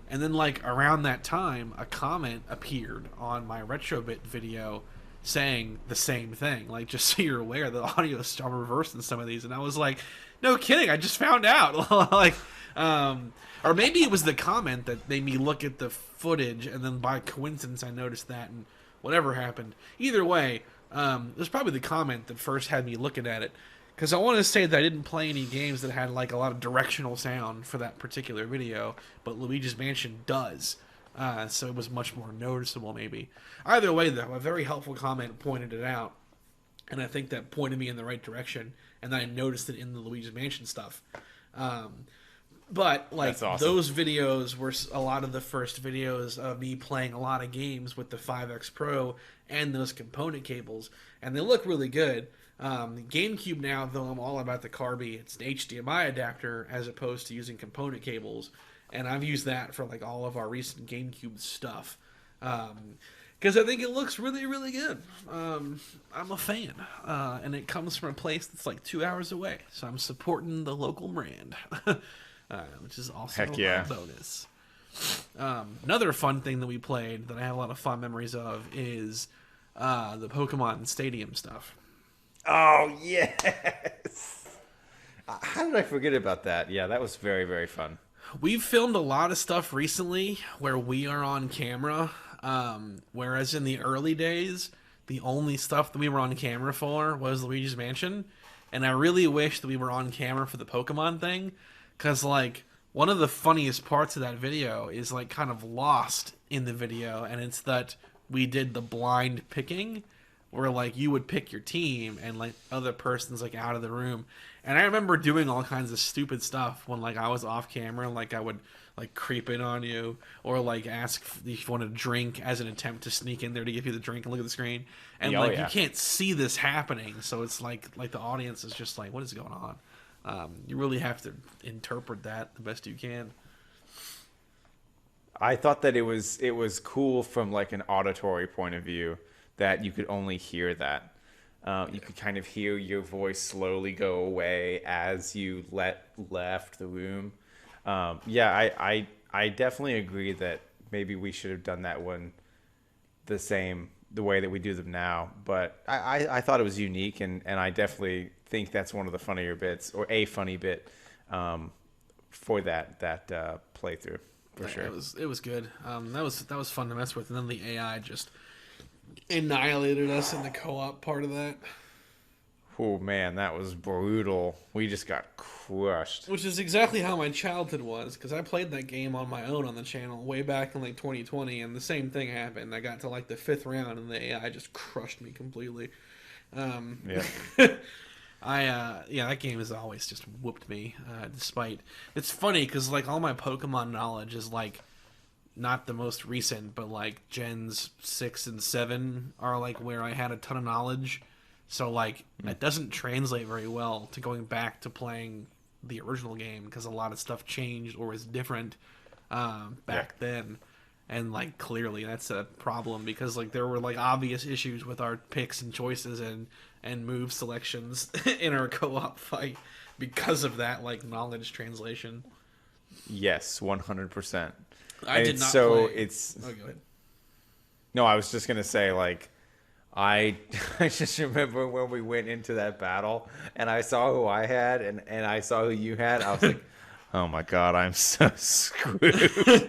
And then like around that time, a comment appeared on my Retrobit video saying the same thing. Like, just so you're aware, the audio is reversed in some of these. And I was like, no kidding, I just found out. Like, or maybe it was the comment that made me look at the footage, and then by coincidence I noticed that, and whatever happened. Either way, it was probably the comment that first had me looking at it. Because I want to say that I didn't play any games that had like a lot of directional sound for that particular video, but Luigi's Mansion does. So it was much more noticeable, maybe. Either way, though, a very helpful comment pointed it out, and I think that pointed me in the right direction, and then I noticed it in the Luigi's Mansion stuff. But like, That's awesome. those videos were a lot of the first videos of me playing a lot of games with the 5X Pro and those component cables, and they look really good. GameCube now, though, I'm all about the CARBY. It's an HDMI adapter as opposed to using component cables, and I've used that for like all of our recent GameCube stuff because I think it looks really, really good. I'm a fan, and it comes from a place that's like 2 hours away, so I'm supporting the local brand, which is also Heck yeah. a bonus. Another fun thing that we played that I have a lot of fond memories of is the Pokemon Stadium stuff. Oh, yes! How did I forget about that? Yeah, that was very, very fun. We've filmed a lot of stuff recently where we are on camera, whereas in the early days, the only stuff that we were on camera for was Luigi's Mansion, and I really wish that we were on camera for the Pokemon thing, because, like, one of the funniest parts of that video is, like, kind of lost in the video, and it's that we did the blind picking, where like you would pick your team and like other person's like out of the room. And I remember doing all kinds of stupid stuff when like I was off camera. Like I would like creep in on you or like ask if you want a drink as an attempt to sneak in there to give you the drink and look at the screen. And Oh, like yeah. you can't see this happening, so it's like the audience is just like, what is going on? You really have to interpret that the best you can. I thought that it was cool from like an auditory point of view that you could only hear that. You could kind of hear your voice slowly go away as you left the room. Yeah, I definitely agree that maybe we should have done that one the way that we do them now. But I thought it was unique, and I definitely think that's one of the funnier bits, or a funny bit, for that playthrough, for sure. It was good. That was fun to mess with, and then the AI just annihilated us in the co-op part of that. Oh man, that was brutal. We just got crushed. Which is exactly how my childhood was, because I played that game on my own on the channel way back in like 2020, and the same thing happened. I got to like the 5th round, and the AI just crushed me completely. Yeah. That game has always just whooped me. Despite it's funny because like all my Pokemon knowledge is like not the most recent, but like gens 6 and 7 are like where I had a ton of knowledge. So like that doesn't translate very well to going back to playing the original game because a lot of stuff changed or was different back then. And like clearly that's a problem because like there were like obvious issues with our picks and choices and move selections in our co-op fight because of that like knowledge translation. Yes, 100%. I did not so play. it's Oh, go ahead. No, I was just gonna say, like, I just remember when we went into that battle and I saw who I had and I saw who you had. I was like, oh my god, I'm so screwed.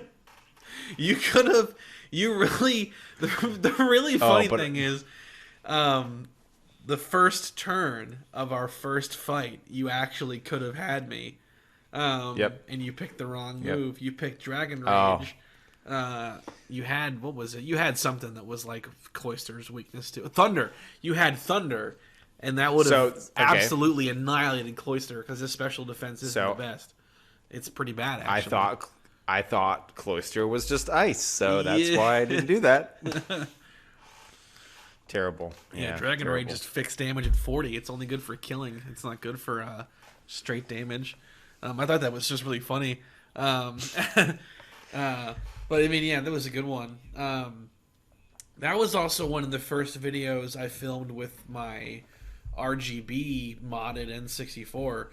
You could have. You really. The really funny thing is, the first turn of our first fight, you actually could have had me. Yep. And you picked the wrong Yep. move. You picked Dragon Oh. Rage. You had, what was it? You had something that was like Cloyster's weakness too. Thunder. You had Thunder, and that would have absolutely annihilated Cloyster because his special defense isn't the best. It's pretty bad, actually. I thought Cloyster was just ice, so that's why I didn't do that. Terrible. Yeah, Dragon Ray just fixed damage at 40. It's only good for killing. It's not good for straight damage. I thought that was just really funny. But I mean, yeah, that was a good one. That was also one of the first videos I filmed with my RGB modded N64,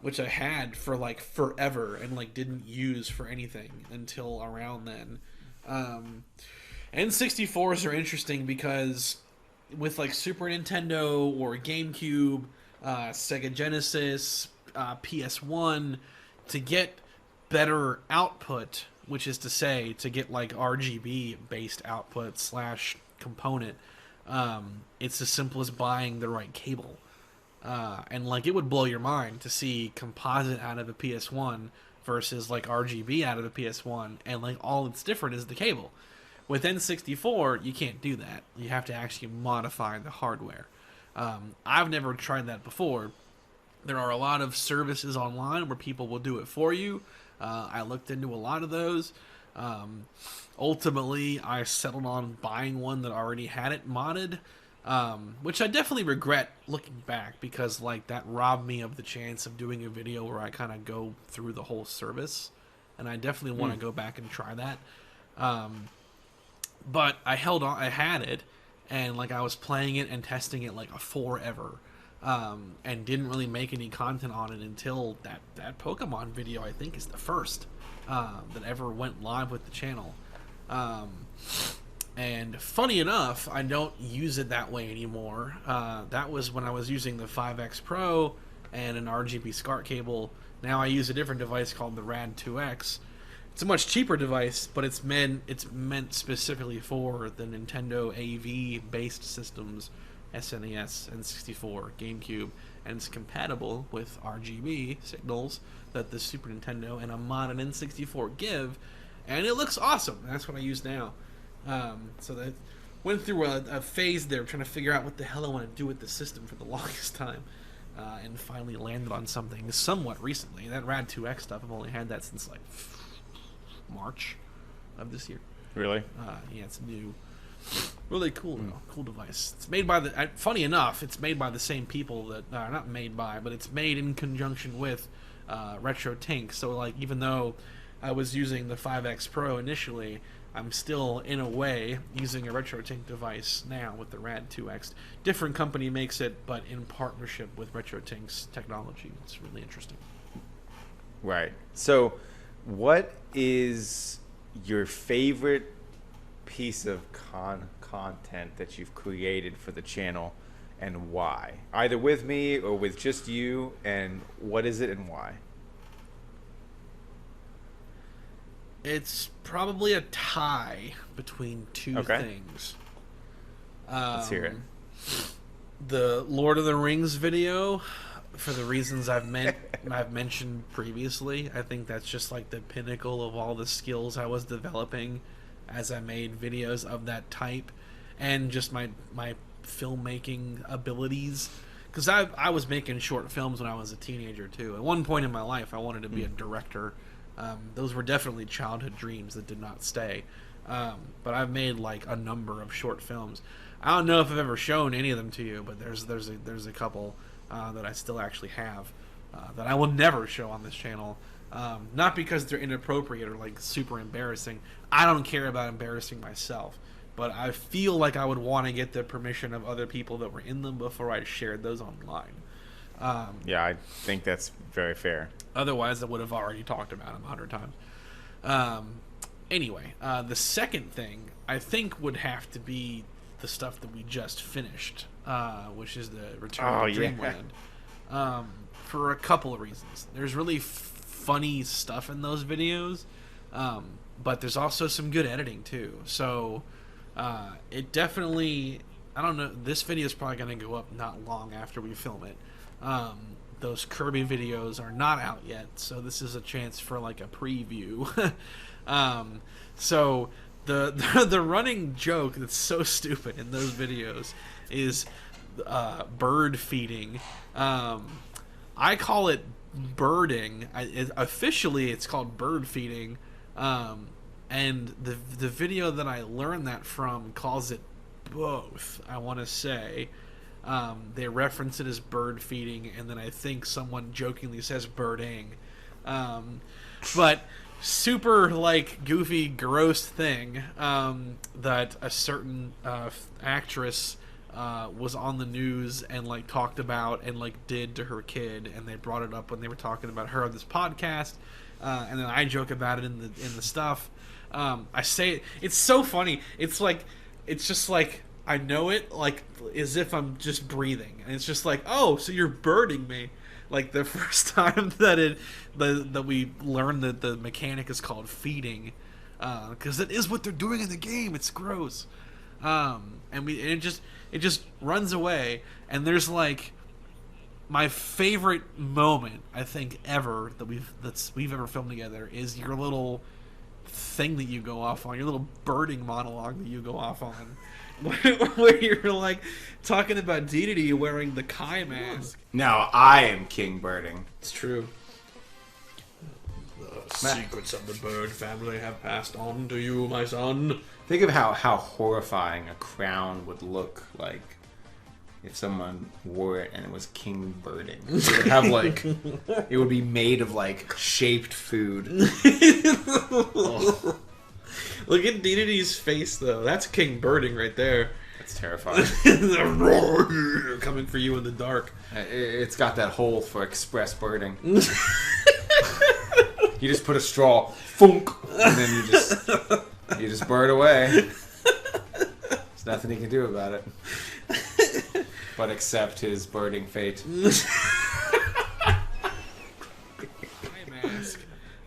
which I had for like forever and like didn't use for anything until around then. N64s are interesting because with like Super Nintendo or GameCube, Sega Genesis, PS1, to get better output, which is to say to get like RGB based output / component, it's as simple as buying the right cable, and like it would blow your mind to see composite out of a PS1 versus like RGB out of a PS1, and like all that's different is the cable. With N64 you can't do that. You have to actually modify the hardware. I've never tried that before. There are a lot of services online where people will do it for you. I looked into a lot of those. Ultimately, I settled on buying one that already had it modded, which I definitely regret looking back because like that robbed me of the chance of doing a video where I kind of go through the whole service, and I definitely want to go back and try that. But I held on. I had it, and like I was playing it and testing it like a forever. And didn't really make any content on it until that Pokemon video, I think, is the first that ever went live with the channel. And funny enough, I don't use it that way anymore. That was when I was using the 5X Pro and an RGB SCART cable. Now I use a different device called the Rad 2X. It's a much cheaper device, but it's meant specifically for the Nintendo AV based systems, SNES, N64, GameCube, and it's compatible with RGB signals that the Super Nintendo and a modded N64 give, and it looks awesome. That's what I use now. So that went through a phase there trying to figure out what the hell I want to do with the system for the longest time, and finally landed on something somewhat recently. That Rad 2X stuff, I've only had that since like March of this year. Really? Yeah, it's new. Really cool, though. Cool device. It's made by the. Funny enough, it's made by the same people that not made by, but it's made in conjunction with RetroTINK. So, like, even though I was using the 5X Pro initially, I'm still in a way using a RetroTINK device now with the Rad 2X. Different company makes it, but in partnership with RetroTINK's technology. It's really interesting. Right. So, what is your favorite piece of content that you've created for the channel, and why? Either with me or with just you, and what is it and why? It's probably a tie between two things. Let's hear it. The Lord of the Rings video, for the reasons I've mentioned previously. I think that's just like the pinnacle of all the skills I was developing as I made videos of that type, and just my filmmaking abilities. Because I was making short films when I was a teenager too. At one point in my life, I wanted to be a director. Those were definitely childhood dreams that did not stay. But I've made like a number of short films. I don't know if I've ever shown any of them to you, but there's a couple that I still actually have that I will never show on this channel. Not because they're inappropriate or like super embarrassing. I don't care about embarrassing myself, but I feel like I would want to get the permission of other people that were in them before I shared those online. Yeah, I think that's very fair. Otherwise, I would have already talked about them 100 times. Anyway, the second thing I think would have to be the stuff that we just finished, which is the Return to Dreamland. For a couple of reasons. There's really funny stuff in those videos, but there's also some good editing too. So it definitely, I don't know, this video is probably going to go up not long after we film it. Those Kirby videos are not out yet, so this is a chance for like a preview. So the the running joke that's so stupid in those videos is bird feeding. I call it birding. Officially, it's called bird feeding. And the video that I learned that from calls it both, I want to say. They reference it as bird feeding, and then I think someone jokingly says birding. But super, like, goofy, gross thing that a certain actress was on the news and, like, talked about and, like, did to her kid, and they brought it up when they were talking about her on this podcast, and then I joke about it in the stuff. I say it. It's so funny. It's just like I know it, like as if I'm just breathing, and it's just like, oh, so you're birding me. Like the first time that we learned that the mechanic is called feeding, because it is what they're doing in the game. It's gross, and it just runs away. And there's like my favorite moment I think ever that we've ever filmed together is your little thing that you go off on, your little birding monologue that you go off on, where you're like talking about Dedede wearing the Kai mask. Now I am King Birding. It's true. The secrets of the bird family have passed on to you, my son. Think of how horrifying a crown would look like if someone wore it and it was King Birding. It would have like, it would be made of like shaped food. Oh. Look at Dedede's face though. That's King Birding right there. That's terrifying. Coming for you in the dark. It's got that hole for express birding. You just put a straw, funk, and then you just bird away. There's nothing he can do about it. But accept his birding fate.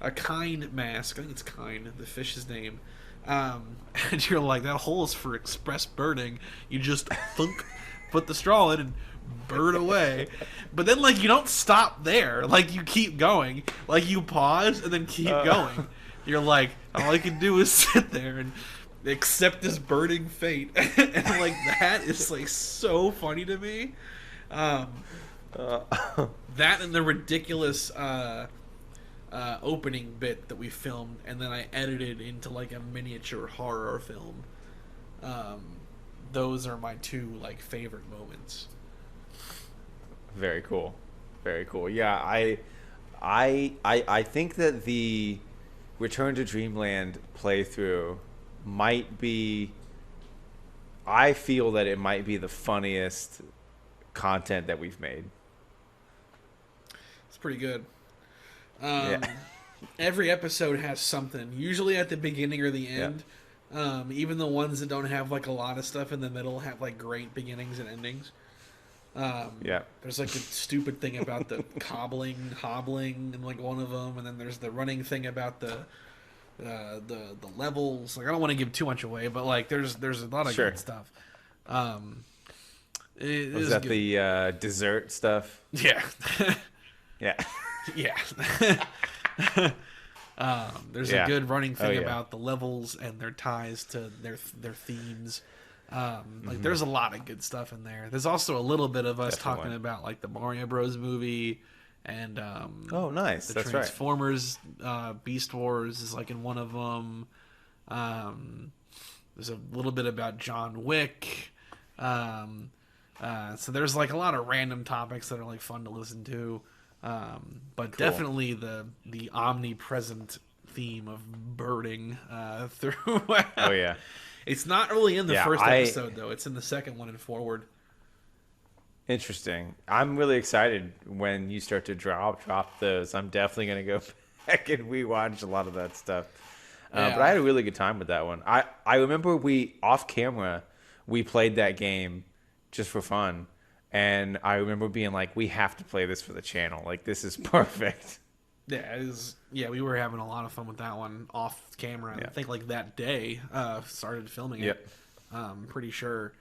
A kind mask. I think it's kind, the fish's name. And you're like, that hole is for express birding. You just thunk, put the straw in and bird away. But then, like, you don't stop there. Like, you keep going. Like, you pause and then keep going. You're like, all I can do is sit there and accept this birding fate. And, like, that is, like, so funny to me. That and the ridiculous opening bit that we filmed, and then I edited into like a miniature horror film. Those are my two like favorite moments. Very cool, very cool. Yeah, I think that the Return to Dreamland playthrough might be. I feel that it might be the funniest content that we've made. It's pretty good. Yeah. Every episode has something, usually at the beginning or the end. Yeah. Even the ones that don't have like a lot of stuff in the middle have like great beginnings and endings. Yeah. There's like a stupid thing about the hobbling in like one of them, and then there's the running thing about the levels. Like I don't want to give too much away, but like there's a lot of good stuff. Was that good. The dessert stuff? Yeah. Yeah. Yeah. There's a good running thing about the levels and their ties to their themes. Like there's a lot of good stuff in there. There's also a little bit of us talking about like the Mario Bros movie and oh nice, the that's Transformers Beast Wars is like in one of them. There's a little bit about John Wick. So there's like a lot of random topics that are like fun to listen to. But definitely the omnipresent theme of birding throughout. Oh yeah, it's not really in the first episode though. It's in the second one and forward. Interesting. I'm really excited when you start to drop those. I'm definitely gonna go back and rewatch a lot of that stuff. But I had a really good time with that one. I remember off camera we played that game just for fun. And I remember being like, we have to play this for the channel. Like, this is perfect. Yeah, we were having a lot of fun with that one off camera. Yeah. I think, like, that day, started filming it. Yep. I'm pretty sure.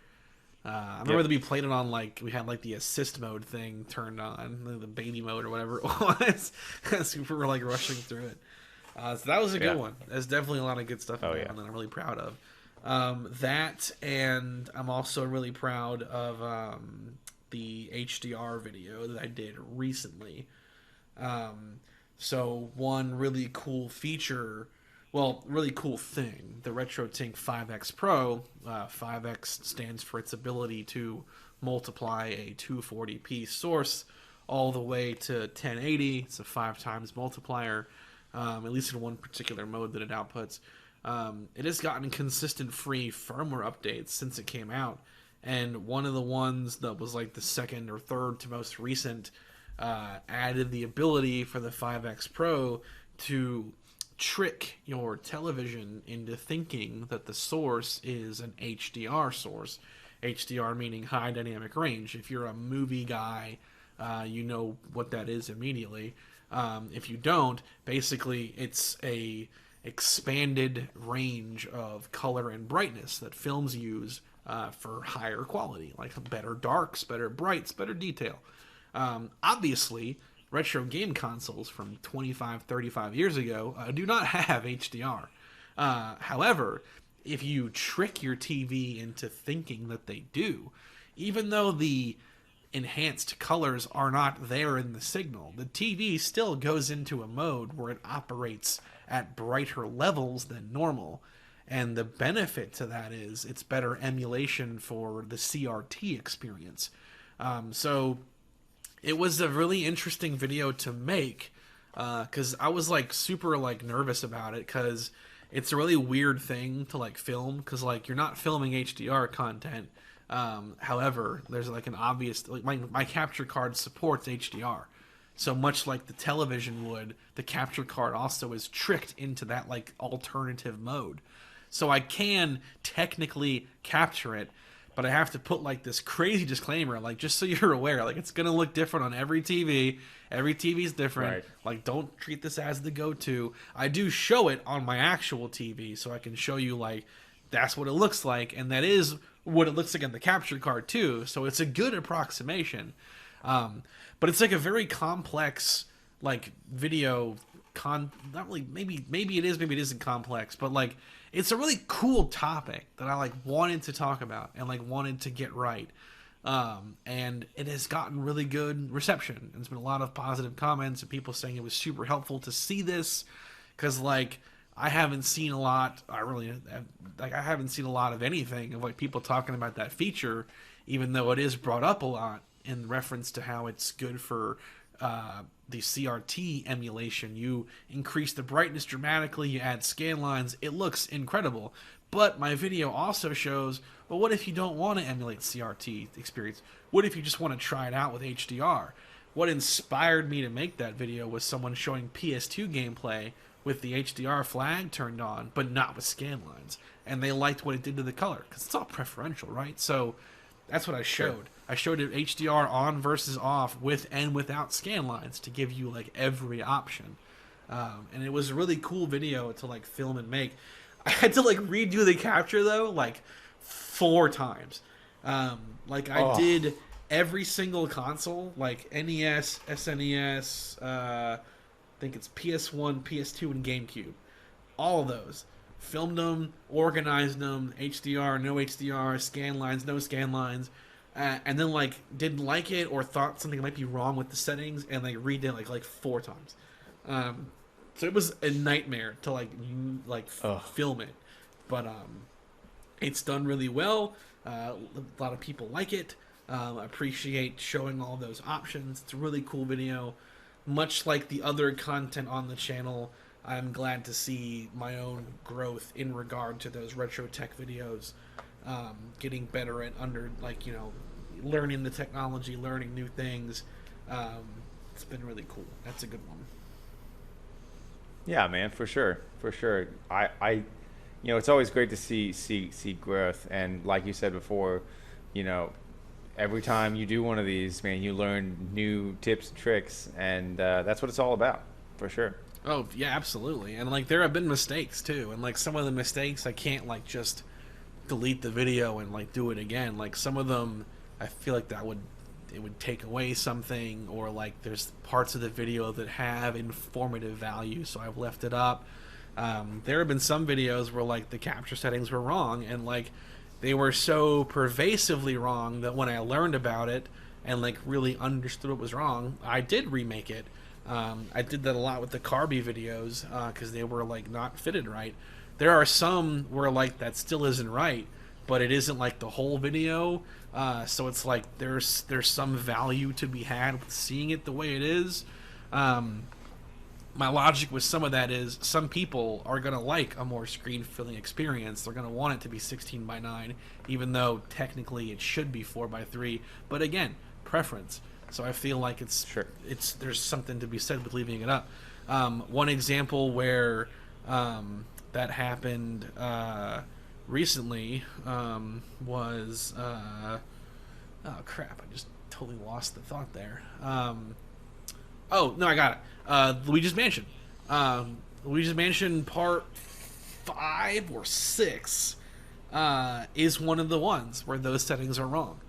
I remember that we played it on, like, we had, like, the assist mode thing turned on, the baby mode or whatever it was. As we were, like, rushing through it. So that was a good Yeah. one. There's definitely a lot of good stuff in Oh, that yeah. one that I'm really proud of. That, and I'm also really proud of the HDR video that I did recently. So one really cool feature, well, really cool thing, the RetroTINK 5X Pro. 5X stands for its ability to multiply a 240p source all the way to 1080. It's a 5 times multiplier, at least in one particular mode that it outputs. It has gotten consistent free firmware updates since it came out, and one of the ones that was like the second or third to most recent added the ability for the 5X Pro to trick your television into thinking that the source is an HDR source. HDR meaning high dynamic range. If you're a movie guy, you know what that is immediately. If you don't, basically it's a expanded range of color and brightness that films use for higher quality, like better darks, better brights, better detail. Obviously, retro game consoles from 25, 35 years ago do not have HDR. However, if you trick your TV into thinking that they do, even though the enhanced colors are not there in the signal, the TV still goes into a mode where it operates at brighter levels than normal. And the benefit to that is it's better emulation for the CRT experience. So it was a really interesting video to make, because I was like super like nervous about it, because it's a really weird thing to like film, because like you're not filming HDR content. However, there's like an obvious, like my capture card supports HDR. So much like the television would, the capture card also is tricked into that like alternative mode. So I can technically capture it, but I have to put like this crazy disclaimer, like just so you're aware, like it's gonna look different on every TV. Every TV is different. Right. Like don't treat this as the go-to. I do show it on my actual TV, so I can show you like that's what it looks like, and that is what it looks like on the capture card too. So it's a good approximation. But it's like a very complex like video not really, maybe it is, maybe it isn't complex, but like it's a really cool topic that I like wanted to talk about and like wanted to get right. And it has gotten really good reception. There's been a lot of positive comments and people saying it was super helpful to see this, because like I haven't seen a lot. I haven't seen a lot of anything of like people talking about that feature, even though it is brought up a lot in reference to how it's good for the CRT emulation. You increase the brightness dramatically, you add scan lines, it looks incredible. But my video also shows, well, what if you don't want to emulate CRT experience? What if you just want to try it out with HDR? What inspired me to make that video was someone showing PS2 gameplay with the HDR flag turned on, but not with scan lines. And they liked what it did to the color, because it's all preferential, right? So that's what I showed. Sure. I showed it HDR on versus off, with and without scan lines, to give you like every option. And it was a really cool video to like film and make. I had to like redo the capture though like 4 times. Like I did every single console, like NES, SNES, I think it's PS1, PS2, and GameCube. All of those. Filmed them, organized them, HDR, no HDR, scan lines, no scan lines, and then like didn't like it or thought something might be wrong with the settings, and like redid it like 4 times. So it was a nightmare to like film it, but it's done really well. A lot of people like it. Appreciate showing all those options. It's a really cool video. Much like the other content on the channel, I'm glad to see my own growth in regard to those retro tech videos, getting better at learning the technology, learning new things. It's been really cool. That's a good one. Yeah, man, for sure. I it's always great to see growth, and like you said before, every time you do one of these, man, you learn new tips and tricks, and that's what it's all about, for sure. Oh yeah, absolutely. And like there have been mistakes too, and like some of the mistakes I can't like just delete the video and like do it again. Like some of them, I feel like that would it would take away something, or like there's parts of the video that have informative value, so I've left it up. There have been some videos where like the capture settings were wrong, and like they were so pervasively wrong that when I learned about it and like really understood what was wrong, I did remake it. I did that a lot with the CARBY videos because they were like not fitted right. There are some where like that still isn't right, but it isn't like the whole video. So it's like there's some value to be had with seeing it the way it is. My logic with some of that is some people are going to like a more screen-filling experience. They're going to want it to be 16:9, even though technically it should be 4:3. But again, preference. So I feel like there's something to be said with leaving it up. One example where that happened recently was oh crap! I just totally lost the thought there. Oh no, I got it. Luigi's Mansion. Luigi's Mansion Part 5 or 6 is one of the ones where those settings are wrong.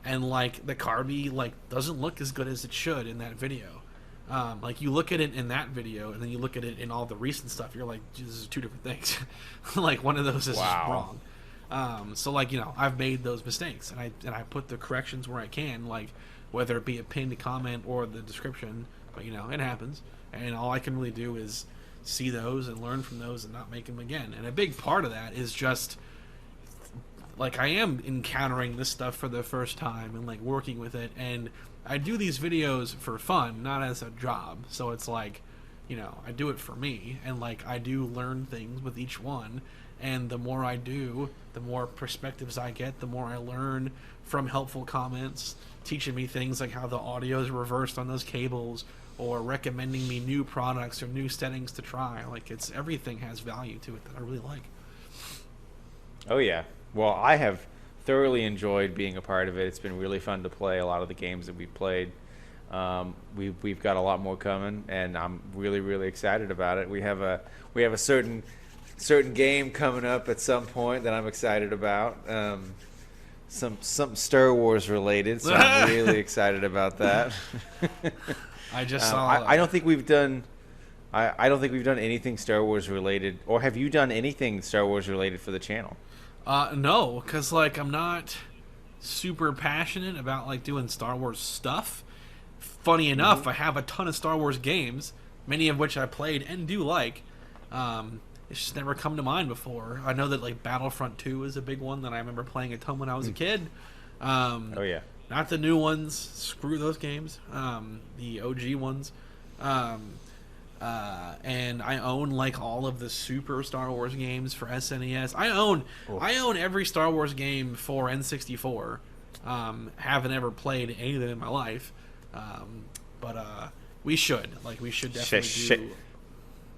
And like the CARBY like doesn't look as good as it should in that video. Like you look at it in that video and then you look at it in all the recent stuff, you're like, this is two different things. Like one of those is just wrong. So like, you know, I've made those mistakes and I put the corrections where I can, like whether it be a pinned comment or the description, but you know, it happens. And all I can really do is see those and learn from those and not make them again. And a big part of that is just like I am encountering this stuff for the first time and like working with it, and I do these videos for fun, not as a job. So it's like, you know, I do it for me, and like I do learn things with each one, and the more I do, the more perspectives I get, the more I learn from helpful comments teaching me things like how the audio is reversed on those cables, or recommending me new products or new settings to try. Like it's everything has value to it that I really like. Oh yeah. Well, I have thoroughly enjoyed being a part of it. It's been really fun to play a lot of the games that we've played. We've got a lot more coming, and I'm really excited about it. We have a certain game coming up at some point that I'm excited about. Some Star Wars related, so I'm really excited about that. I just saw. I don't think we've done. I don't think we've done anything Star Wars related, or have you done anything Star Wars related for the channel? No, because like I'm not super passionate about like doing Star Wars stuff. Funny enough, I have a ton of Star Wars games, many of which I played and do like. It's just never come to mind before. I know that like Battlefront 2 is a big one that I remember playing a ton when I was a kid. Oh yeah. Not the new ones. Screw those games. The OG ones. And I own like all of the Super Star Wars games for SNES. I own every Star Wars game for N64. Haven't ever played any of them in my life. But we should definitely do.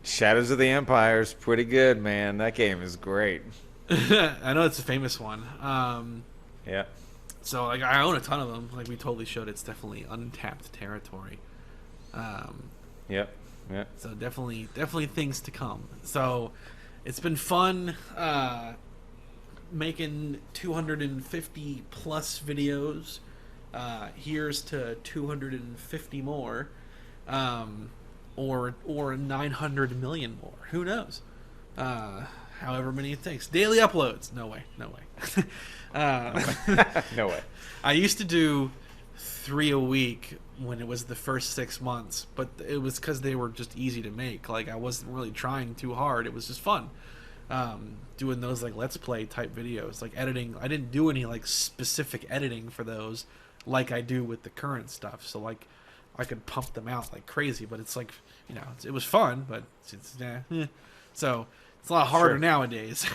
Shadows of the Empire is pretty good, man. That game is great. I know it's a famous one. Yeah. So like I own a ton of them. Like we totally should. It's definitely untapped territory. Yep. Yeah. So definitely things to come. So it's been fun making 250 plus videos. Here's to 250 more, or 900 million more. Who knows? However many it takes. Daily uploads. No way. No way. I used to do 3 a week when it was the first 6 months, but it was because they were just easy to make. Like I wasn't really trying too hard. It was just fun doing those like let's play type videos, like editing. I didn't do any like specific editing for those like I do with the current stuff, so like I could pump them out like crazy, but it's like, you know, it was fun, but so it's a lot harder nowadays.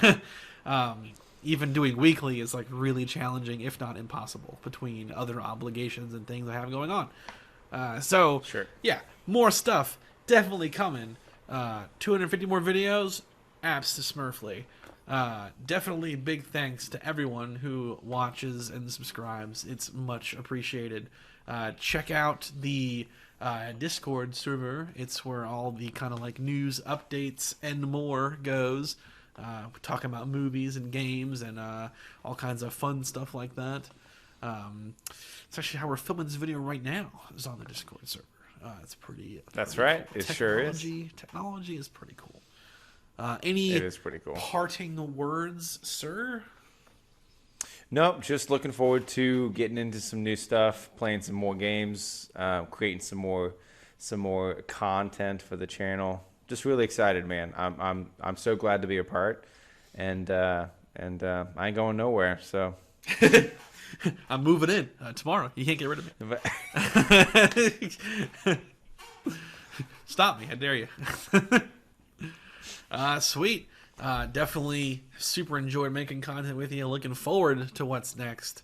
Even doing weekly is like really challenging, if not impossible, between other obligations and things I have going on. Yeah, more stuff definitely coming. 250 more videos, apps to Smurfly. Definitely big thanks to everyone who watches and subscribes. It's much appreciated. Check out the Discord server. It's where all the kind of like news updates and more goes. We're talking about movies and games and all kinds of fun stuff like that. It's actually how we're filming this video right now. Is on the Discord server. It's pretty. That's pretty right. Cool. It sure is. Technology is pretty cool. Any It is pretty cool. parting words, sir? Nope, just looking forward to getting into some new stuff, playing some more games, creating some more content for the channel. Just really excited, man. I'm so glad to be a part, and I ain't going nowhere. So I'm moving in tomorrow. You can't get rid of me. Stop me! I dare you. Sweet. Definitely super enjoyed making content with you. Looking forward to what's next.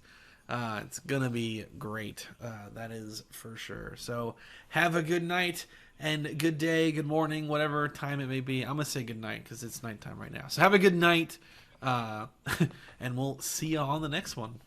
It's gonna be great. That is for sure. So have a good night and good day, good morning, whatever time it may be. I'm gonna say good night because it's nighttime right now. So have a good night, and we'll see you on the next one.